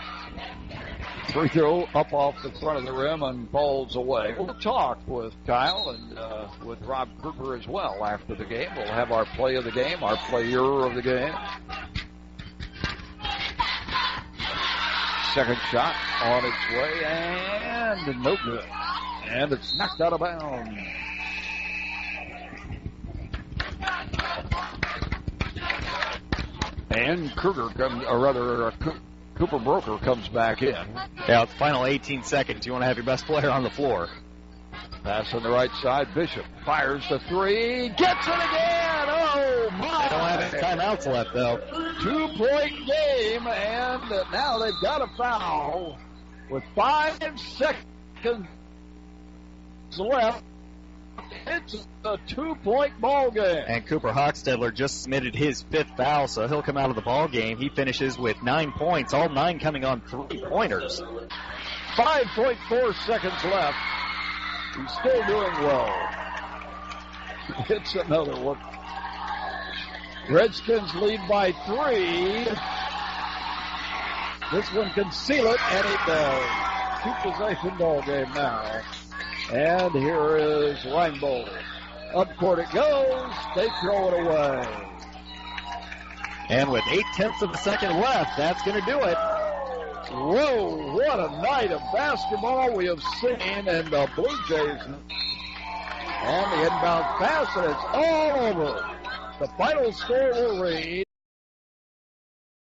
Free throw up off the front of the rim and falls away. We'll talk with Kyle and with Rob Cooper as well after the game. We'll have our play of the game, our player of the game. Second shot on its way, and no good. And it's knocked out of bounds. And Kruger comes, or rather, Cooper Broker comes back in. Yeah, it's the final 18 seconds. You want to have your best player on the floor. Pass on the right side. Bishop fires the 3. Gets it again! Oh, my! They don't have any timeouts left, though. 2-point game, and now they've got a foul with 5 seconds left. It's a 2-point ball game. And Cooper Hochstetler just submitted his 5th foul, so he'll come out of the ball game. He finishes with 9 points, all 9 coming on 3-pointers. 5.4 seconds left. He's still doing well. It's another one. Redskins lead by 3. This one can seal it, and it does. 2-possession ball game now. And here is Reinbold. Up court it goes. They throw it away. And with 0.8 of a second left, that's going to do it. Whoa, what a night of basketball we have seen, and the Bluejays. And the inbound pass, and it's all over. The final score will read